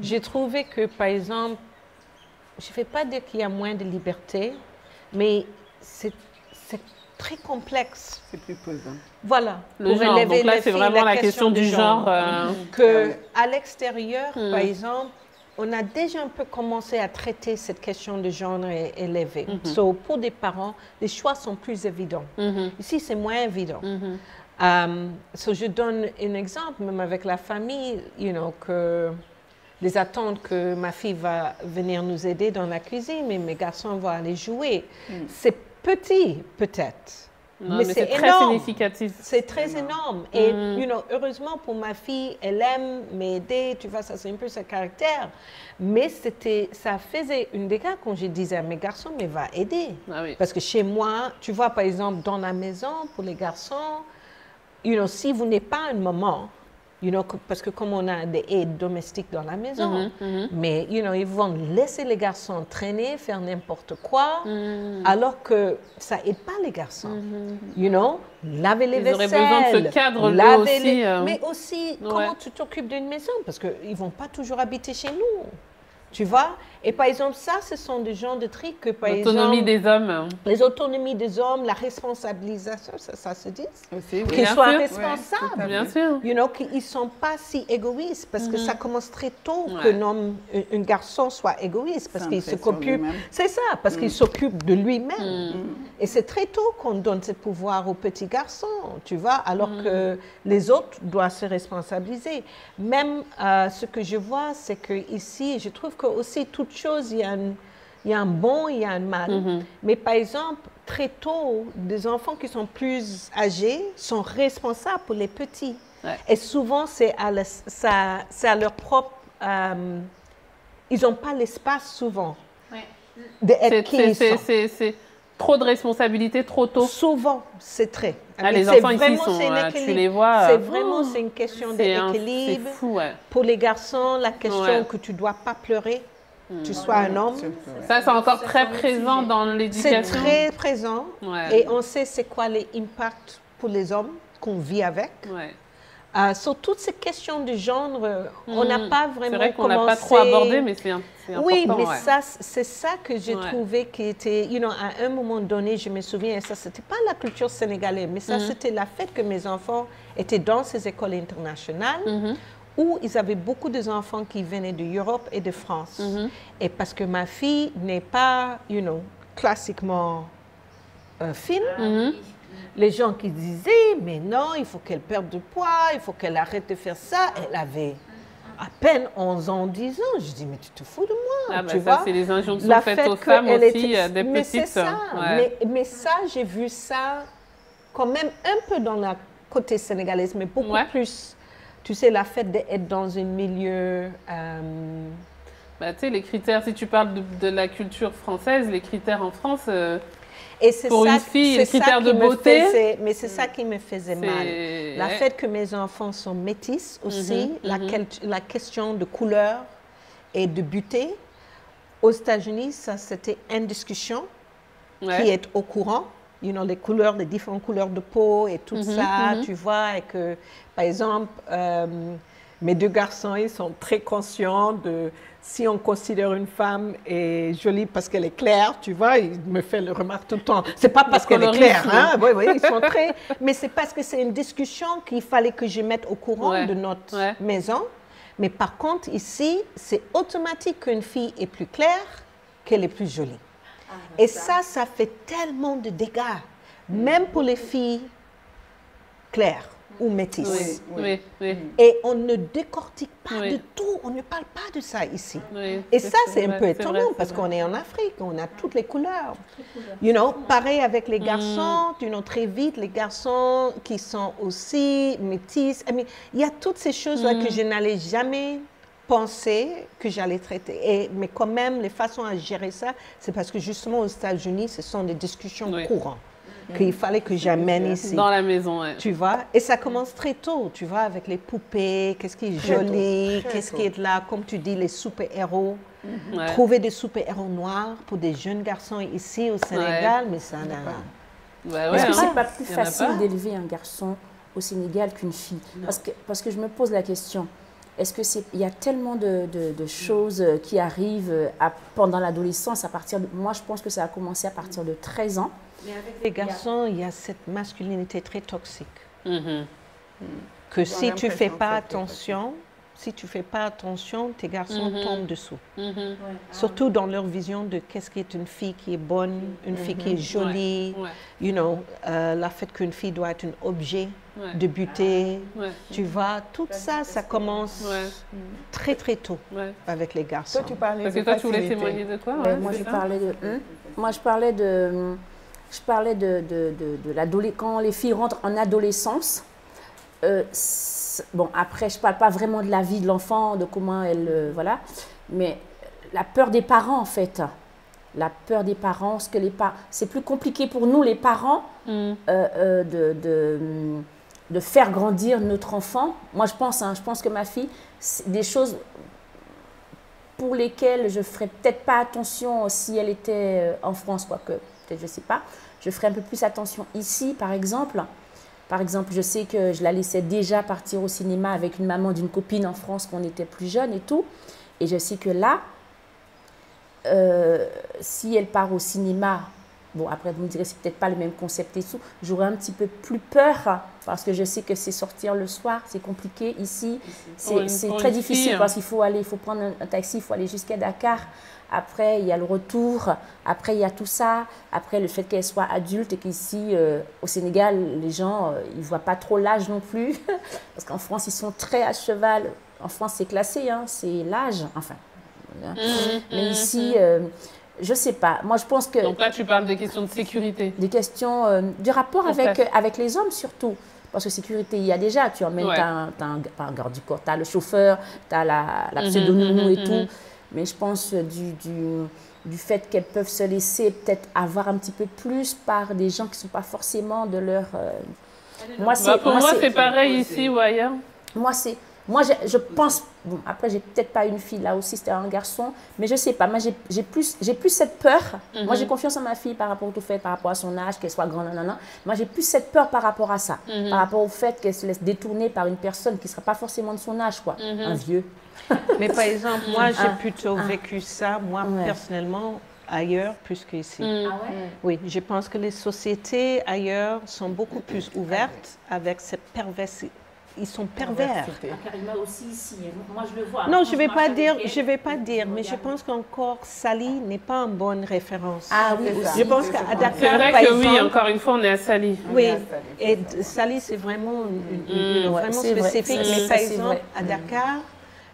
J'ai trouvé que, par exemple, je ne vais pas dire qu'il y a moins de liberté, mais c'est très complexe. C'est plus pesant. Voilà. Le genre. Donc là, c'est vraiment la question du genre. À l'extérieur, par exemple, on a déjà un peu commencé à traiter cette question de genre élevé. Pour des parents, les choix sont plus évidents. Ici, c'est moins évident. Je donne un exemple, même avec la famille, que les attentes que ma fille va venir nous aider dans la cuisine, mais mes garçons vont aller jouer. C'est petit, peut-être. Mais c'est très significatif. C'est très énorme. Et, heureusement pour ma fille, elle aime m'aider, tu vois, ça c'est un peu son caractère. Mais ça faisait une dégât quand je disais à mes garçons, mais va aider. Parce que chez moi, tu vois, par exemple, dans la maison, pour les garçons, si vous n'êtes pas un moment, parce que comme on a des aides domestiques dans la maison, mais, ils vont laisser les garçons traîner, faire n'importe quoi, alors que ça n'aide pas les garçons. Laver les vaisselles. Ils auraient besoin de ce cadre-là aussi. Mais aussi, comment tu t'occupes d'une maison, parce qu'ils ne vont pas toujours habiter chez nous. Tu vois? Et par exemple, ça, ce sont des genres de trucs que, par exemple... L'autonomie des hommes. Les autonomies des hommes, la responsabilisation, ça se dit? Qu'ils soient responsables. Bien sûr. Qu'ils ne sont pas si égoïstes, parce que ça commence très tôt qu'un homme, un garçon soit égoïste, parce qu'il s'occupe... C'est ça, parce qu'il s'occupe de lui-même. Et c'est très tôt qu'on donne ce pouvoir aux petits garçons, tu vois, alors que les autres doivent se responsabiliser. Même ce que je vois, c'est qu'ici, je trouve que aussi toute chose, il y a un bon, il y a un mal. Mais par exemple, très tôt, des enfants qui sont plus âgés sont responsables pour les petits. Et souvent, c'est à leur propre... ils n'ont pas l'espace souvent d'être qui ils sont. C'est trop de responsabilités trop tôt. Souvent, c'est très. Les enfants ici sont, tu les vois. C'est vraiment une question d'équilibre. C'est fou, Pour les garçons, la question que tu ne dois pas pleurer. Tu sois un homme. Ça, c'est encore très présent dans l'éducation. C'est très présent. Et on sait c'est quoi les impacts pour les hommes qu'on vit avec. Sur toutes ces questions de genre, on n'a pas vraiment commencé... C'est vrai qu'on n'a pas trop abordé, mais c'est important. Oui, mais c'est ça que j'ai trouvé qui était... à un moment donné, je me souviens, et ça, c'était pas la culture sénégalaise, mais ça, c'était la fait que mes enfants étaient dans ces écoles internationales, où ils avaient beaucoup d'enfants qui venaient d'Europe et de France. Et parce que ma fille n'est pas, classiquement fine, les gens qui disaient, mais non, il faut qu'elle perde de poids, il faut qu'elle arrête de faire ça. Elle avait à peine 11 ans, 10 ans. Je dis, mais tu te fous de moi, tu vois. C'est les injonctions faites aux femmes aussi, des petites. C'est ça. Mais ça, j'ai vu ça quand même un peu dans la côté sénégalaise, mais beaucoup plus. Tu sais, la fait d'être dans un milieu... tu sais, les critères, si tu parles de la culture française, les critères en France, et pour une fille, les critères de beauté... mais c'est ça qui me faisait mal. La fait que mes enfants sont métis aussi, la question de couleur et de beauté. Aux États-Unis, ça, c'était une discussion qui est au courant. Les couleurs, les différentes couleurs de peau et tout ça, tu vois, et que, par exemple, mes deux garçons, ils sont très conscients de si on considère une femme est jolie parce qu'elle est claire, tu vois, ils me font le remarque tout le temps. C'est pas parce qu'elle est claire, hein, oui, ils sont très... Mais c'est parce que c'est une discussion qu'il fallait que je mette au courant de notre maison. Mais par contre, ici, c'est automatique qu'une fille est plus claire qu'elle est plus jolie. Et ça fait tellement de dégâts, même pour les filles claires ou métisses. Et on ne décortique pas de tout, on ne parle pas de ça ici. Et ça, c'est un peu étonnant parce qu'on est en Afrique, on a toutes les couleurs. Pareil avec les garçons, très vite, les garçons qui sont aussi métis. Il y a toutes ces choses-là que je n'allais jamais penser que j'allais traiter. Mais quand même, les façons à gérer ça, c'est parce que justement aux États-Unis, ce sont des discussions courantes qu'il fallait que j'amène ici. Dans la maison, tu vois. Et ça commence très tôt, tu vois, avec les poupées, qu'est-ce qui est joli, qu'est-ce qui est là, comme tu dis, les super-héros. Trouver des super-héros noirs pour des jeunes garçons ici au Sénégal, mais ça n'a... Est-ce que c'est pas plus facile d'élever un garçon au Sénégal qu'une fille? Parce que je me pose la question. Est-ce qu'il y a tellement de choses qui arrivent pendant l'adolescence à partir de... Moi, je pense que ça a commencé à partir de 13 ans. Mais avec les garçons, il y a cette masculinité très toxique. Que si tu ne fais pas attention, tes garçons tombent dessous. Surtout dans leur vision de qu'est-ce qui est une fille qui est bonne, une fille qui est jolie. La fait qu'une fille doit être un objet de beauté. Tu vois, tout ça, ça commence très très tôt avec les garçons. Parce que toi, tu voulais témoigner de toi. Moi, je parlais de je parlais de quand les filles rentrent en adolescence. Bon, après, je ne parle pas vraiment de la vie de l'enfant, de comment elle... voilà. Mais la peur des parents, en fait. La peur des parents, ce que les parents... C'est plus compliqué pour nous, les parents, de faire grandir notre enfant. Moi, je pense que ma fille, c'est des choses pour lesquelles je ne ferais peut-être pas attention si elle était en France, quoique, peut-être, je ne sais pas. Je ferais un peu plus attention ici, par exemple. Par exemple, je sais que je la laissais déjà partir au cinéma avec une maman d'une copine en France quand on était plus jeune et tout. Et je sais que là, si elle part au cinéma, bon, après, vous me direz, c'est peut-être pas le même concept et tout, j'aurais un petit peu plus peur parce que je sais que c'est sortir le soir, c'est compliqué. Ici, c'est très difficile parce qu'il faut prendre un taxi, il faut aller jusqu'à Dakar. Après, il y a le retour. Après, il y a tout ça. Après, le fait qu'elle soit adulte et qu'ici, au Sénégal, les gens, ils ne voient pas trop l'âge non plus. Parce qu'en France, ils sont très à cheval. En France, c'est classé, hein, c'est l'âge. Enfin. Mais ici, je ne sais pas. Moi, je pense que... Donc là, tu parles des questions de sécurité. Des questions du rapport avec les hommes, surtout. Parce que sécurité, il y a déjà. Tu emmènes, tu as un garde du corps, tu as le chauffeur, tu as la pseudo-nounou et tout. Mais je pense du fait qu'elles peuvent se laisser peut-être avoir un petit peu plus par des gens qui ne sont pas forcément de leur... Pour moi, c'est pareil ici ou ailleurs. Moi, je pense... Bon, après, j'ai peut-être pas une fille, là aussi, c'était un garçon. Mais je ne sais pas, moi, j'ai plus cette peur. Moi, j'ai confiance en ma fille par rapport au fait, par rapport à son âge, qu'elle soit grande, nanana. Moi, j'ai plus cette peur par rapport à ça. Par rapport au fait qu'elle se laisse détourner par une personne qui ne sera pas forcément de son âge, quoi. Un vieux. Mais par exemple, moi, j'ai plutôt vécu ça, moi, personnellement, ailleurs, plus qu'ici. Ah ouais? Oui, je pense que les sociétés ailleurs sont beaucoup plus ouvertes avec cette perversité. Ils sont pervers. Karima aussi ici, moi je le vois. Non, je ne vais pas dire, mais je pense qu'encore Saly n'est pas une bonne référence. Ah oui, je pense qu'à Dakar, c'est vrai par que exemple, oui, encore une fois, on est à Saly. Oui, et Saly, c'est vraiment, vraiment spécifique. Mais par exemple, à Dakar,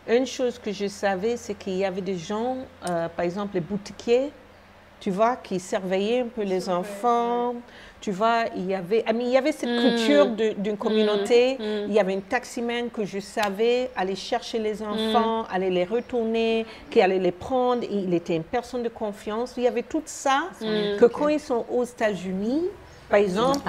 une chose que je savais, c'est qu'il y avait des gens, par exemple les boutiquiers, tu vois, qui surveillaient un peu les enfants. Tu vois, il y avait cette culture d'une communauté. Il y avait un taximan que je savais aller chercher les enfants, aller les retourner, qui allait les prendre. Il était une personne de confiance. Il y avait tout ça que quand ils sont aux États-Unis, par exemple,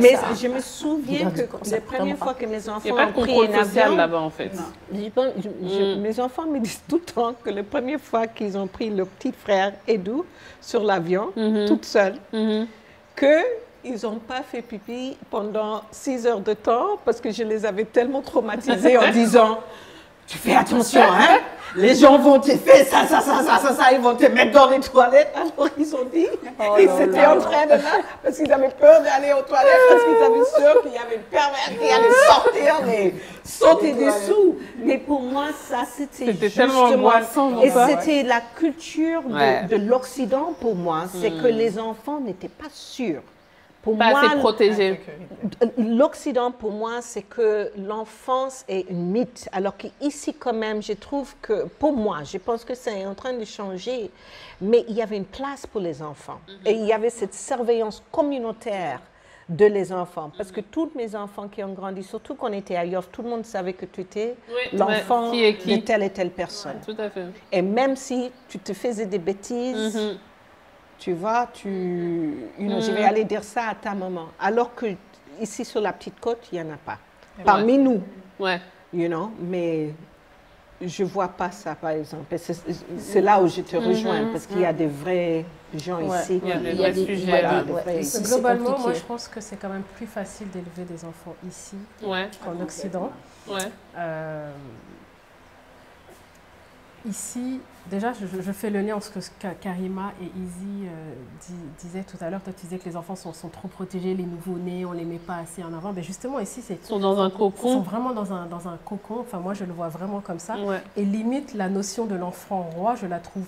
mais je me souviens que la première fois que mes enfants ont pris un avion là-bas en fait. Mes enfants me disent tout le temps que la première fois qu'ils ont pris le petit frère Edou sur l'avion, toute seule, qu'ils n'ont pas fait pipi pendant 6 heures de temps parce que je les avais tellement traumatisés en disant « Tu fais attention, hein? Les gens vont te faire ça, ils vont te mettre dans les toilettes. » Alors ils ont dit, ils étaient en train de là parce qu'ils avaient peur d'aller aux toilettes parce qu'ils avaient sûr qu'il y avait une pervers qui allait sortir, mais sauter dessous. Mais pour moi, ça, c'était tellement angoissant. Et c'était la culture de l'Occident pour moi, c'est que les enfants n'étaient pas sûrs. Pour pas moi, assez protégé. L'Occident, pour moi, c'est que l'enfance est une mythe. Alors qu'ici, quand même, je trouve que, pour moi, je pense que c'est en train de changer, mais il y avait une place pour les enfants. Et il y avait cette surveillance communautaire de les enfants. Parce que tous mes enfants qui ont grandi, surtout quand on était à Yoff, tout le monde savait que tu étais l'enfant de telle et telle personne. Tout à fait. Et même si tu te faisais des bêtises, tu vois, je vais aller dire ça à ta maman. Alors que ici sur la petite côte, il n'y en a pas. Parmi nous, mais je ne vois pas ça, par exemple. C'est là où je te rejoins, parce qu'il y a des vrais gens ici. Il y a des vrais sujets. Globalement, moi, je pense que c'est quand même plus facile d'élever des enfants ici qu'en Occident. Ici, déjà, je fais le lien entre ce que Karima et Izzy disaient tout à l'heure. Toi, tu disais que les enfants sont trop protégés, les nouveau-nés, on ne les met pas assez en avant. Mais justement, ici, ils sont dans un cocon. Ils sont vraiment dans un cocon. Enfin, moi, je le vois vraiment comme ça. Et limite, la notion de l'enfant roi, je la trouve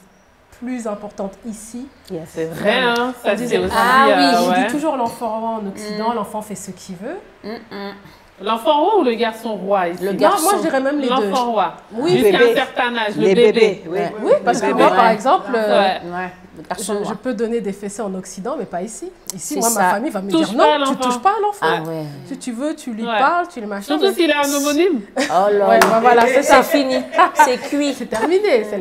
plus importante ici. C'est vrai, hein, ça disait aussi. On dit toujours l'enfant roi en Occident, l'enfant fait ce qu'il veut. L'enfant roi ou le garçon roi ici? Le garçon. Non, moi, je dirais même les deux. L'enfant roi. Oui, jusqu'à un certain âge, le bébé. Oui, parce que moi, par exemple, Je peux donner des fessées en Occident, mais pas ici. Ici, moi, ma famille va me dire non, tu touches pas à l'enfant. Ah, ouais. Si tu veux, tu lui parles, tu lui machins. Surtout s'il a un homonyme. Oh là ouais, voilà, c'est fini, c'est cuit. C'est terminé. C'est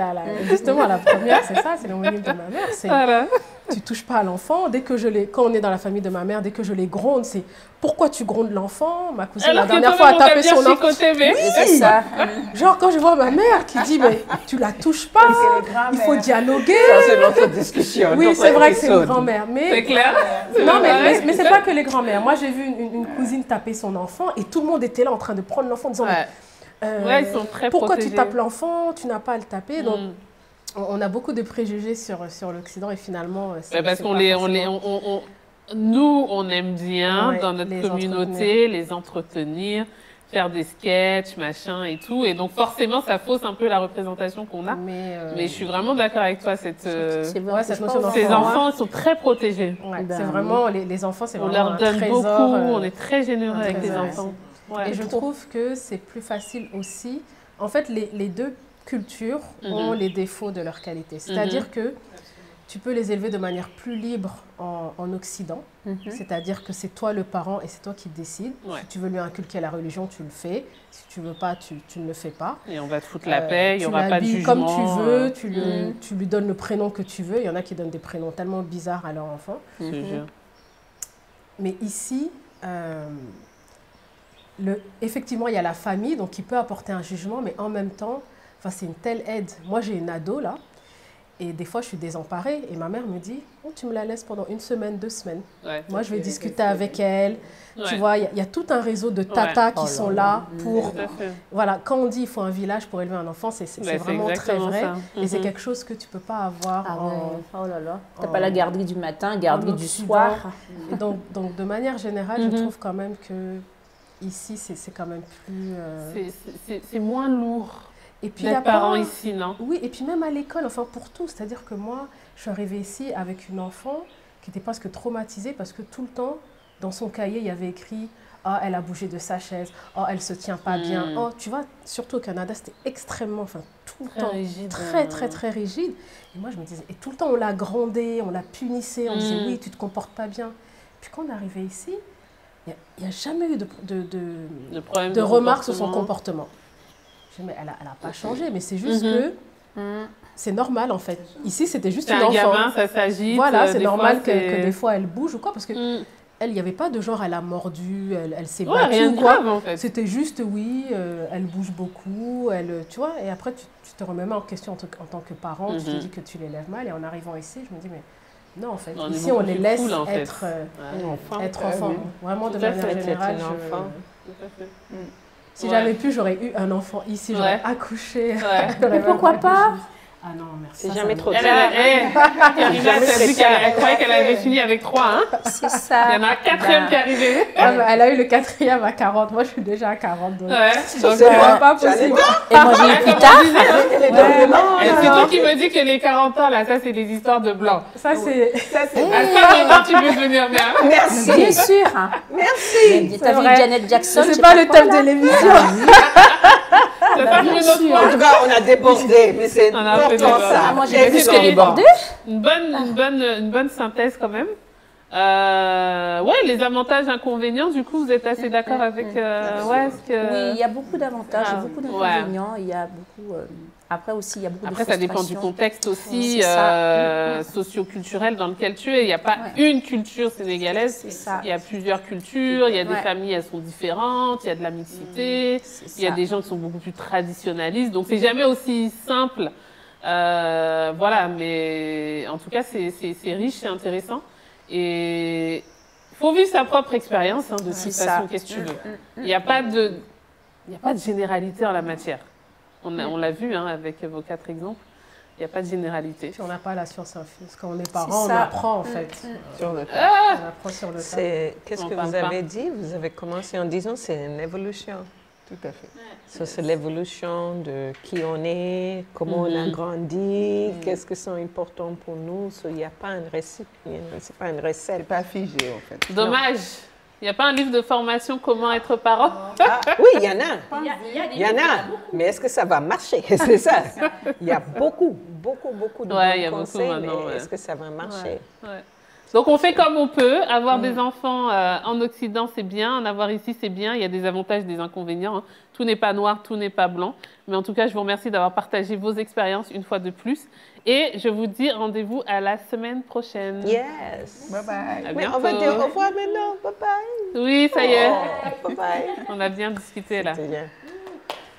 justement la première, c'est ça, c'est l'homonyme de ma mère. Voilà. Tu touches pas à l'enfant. Quand on est dans la famille de ma mère, dès que je les gronde, c'est pourquoi tu grondes l'enfant. Ma cousine, la dernière fois, a tapé son enfant. Oui, c'est ça. Genre, quand je vois ma mère qui dit, mais tu la touches pas, il faut dialoguer. Ça, c'est notre discussion. Oui, c'est vrai que c'est une grand-mère. C'est clair. Non, mais c'est pas que les grand-mères. Moi, j'ai vu une cousine taper son enfant et tout le monde était là en train de prendre l'enfant en disant, ils sont très pourquoi protégés. tu tapes l'enfant, tu n'as pas à le taper. Donc, on a beaucoup de préjugés sur l'Occident et finalement... parce qu'on nous, on aime bien dans notre communauté les entretenir, faire des sketchs, machin et tout. Et donc forcément, ça fausse un peu la représentation qu'on a. Mais je suis vraiment d'accord avec toi. Cette notion d'enfant. Ces enfants sont très protégés. Ouais, c'est vraiment, les enfants, c'est vraiment un trésor. On leur donne beaucoup, on est très généreux avec les enfants. Ouais, et je trouve que c'est plus facile aussi. En fait, les deux cultures ont les défauts de leur qualité. C'est-à-dire que tu peux les élever de manière plus libre en Occident. C'est-à-dire que c'est toi le parent et c'est toi qui décides. Ouais. Si tu veux lui inculquer la religion, tu le fais. Si tu ne veux pas, tu ne le fais pas. Et on va te foutre la paix, il n'y aura pas de jugement. Comme tu veux, tu lui donnes le prénom que tu veux. Il y en a qui donnent des prénoms tellement bizarres à leur enfant. Mais ici, effectivement, il y a la famille donc qui peut apporter un jugement, mais en même temps, c'est une telle aide. Moi, j'ai une ado là. Et des fois, je suis désemparée et ma mère me dit oh, tu me la laisses pendant 1 semaine, 2 semaines. Moi, je vais discuter avec elle. Tu vois, il y a tout un réseau de tatas qui sont là pour... Voilà, quand on dit il faut un village pour élever un enfant, c'est vraiment très vrai. Et c'est quelque chose que tu ne peux pas avoir Oh là là, tu n'as pas la garderie du matin, garderie du soir. Et donc, de manière générale, je trouve quand même que ici, c'est quand même plus... C'est moins lourd. Et puis d'être parents ici, non? Oui, et puis même à l'école, enfin pour tout. C'est-à-dire que moi, je suis arrivée ici avec une enfant qui était presque traumatisée parce que tout le temps, dans son cahier, il y avait écrit « Oh, elle a bougé de sa chaise. Oh, elle ne se tient pas bien. Oh, tu vois, surtout au Canada, c'était extrêmement, tout le temps, rigide, très rigide. Et moi, je me disais, et tout le temps, on l'a grondée, on la punissait, on disait « Oui, tu ne te comportes pas bien. » Puis quand on est arrivé ici, il n'y a jamais eu de remarques sur son comportement. Mais elle n'a pas changé, mais c'est juste que c'est normal en fait. Ici, c'était juste une enfant. Gamin, ça s'agite. Voilà, c'est normal que des fois elle bouge ou quoi, parce que elle, il n'y avait pas de genre elle a mordu, elle s'est battue ou quoi. En fait. C'était juste oui, elle bouge beaucoup, tu vois. Et après, tu te remets en question en tant que parent, tu te dis que tu l'élèves mal. Et en arrivant ici, je me dis mais non en fait, ici on les laisse être enfants. Vraiment de manière générale. Si j'avais pu, j'aurais eu un enfant ici, j'aurais accouché. Mais pourquoi pas? Ah non, merci. C'est jamais trop tard. Karima s'est dit qu'elle croyait qu'elle avait fini avec 3. Hein? C'est ça. Il y en a un 4e qui est arrivé. Elle a eu le 4e à 40. Moi, je suis déjà à 40. Donc c'est pas possible. Et moi, j'ai eu plus tard. C'est toi qui me dis que les 40 ans, là, ça, c'est des histoires de blancs. Ça, c'est... À 50 ans, tu veux devenir mère. Merci. Bien sûr. Merci. T'as vu Janet Jackson? C'est pas le thème de l'émission. En tout cas, on a débordé, mais c'est important ça. Moi, j'ai plus que débordé. Une bonne synthèse quand même. Les avantages, inconvénients, du coup, vous êtes assez d'accord avec... Oui, il y a beaucoup d'avantages et beaucoup d'inconvénients. Il y a beaucoup... Après aussi, il y a beaucoup de frustration. Après, ça dépend du contexte aussi socio-culturel dans lequel tu es. Il n'y a pas une culture sénégalaise. Il y a plusieurs cultures. Il y a des familles, elles sont différentes. Il y a de la mixité. Il y a des gens qui sont beaucoup plus traditionnalistes. Donc, c'est jamais aussi simple. Mais en tout cas, c'est riche, c'est intéressant. Et il faut vivre sa propre expérience de toute façon, qu'est-ce que tu veux. Il n'y a pas de généralité en la matière. On l'a vu avec vos 4 exemples. Il n'y a pas de généralité. Si on n'a pas la science infuse, quand on est parent, on apprend en fait. Sur le tas. On apprend sur le tas. Qu'est-ce que vous avez dit? Vous avez commencé en disant c'est une évolution. Tout à fait. C'est l'évolution de qui on est, comment on a grandi, qu'est-ce que c'est important pour nous. Il n'y a pas un récit, c'est pas une recette. C'est pas figé en fait. Dommage. Il n'y a pas un livre de formation comment être parent? Oui, il y en a. Il y en a. Mais est-ce que ça va marcher? C'est ça. Il y a beaucoup de bons conseils, mais est-ce que ça va marcher? Donc, on fait comme on peut. Avoir des enfants en Occident, c'est bien. En avoir ici, c'est bien. Il y a des avantages, des inconvénients. Hein. Tout n'est pas noir, tout n'est pas blanc. Mais en tout cas, je vous remercie d'avoir partagé vos expériences une fois de plus. Et je vous dis rendez-vous à la semaine prochaine. Yes. Bye bye. Mais on va dire au revoir maintenant. Bye bye. Oui, ça y est. Bye bye. On a bien discuté là. C'était bien.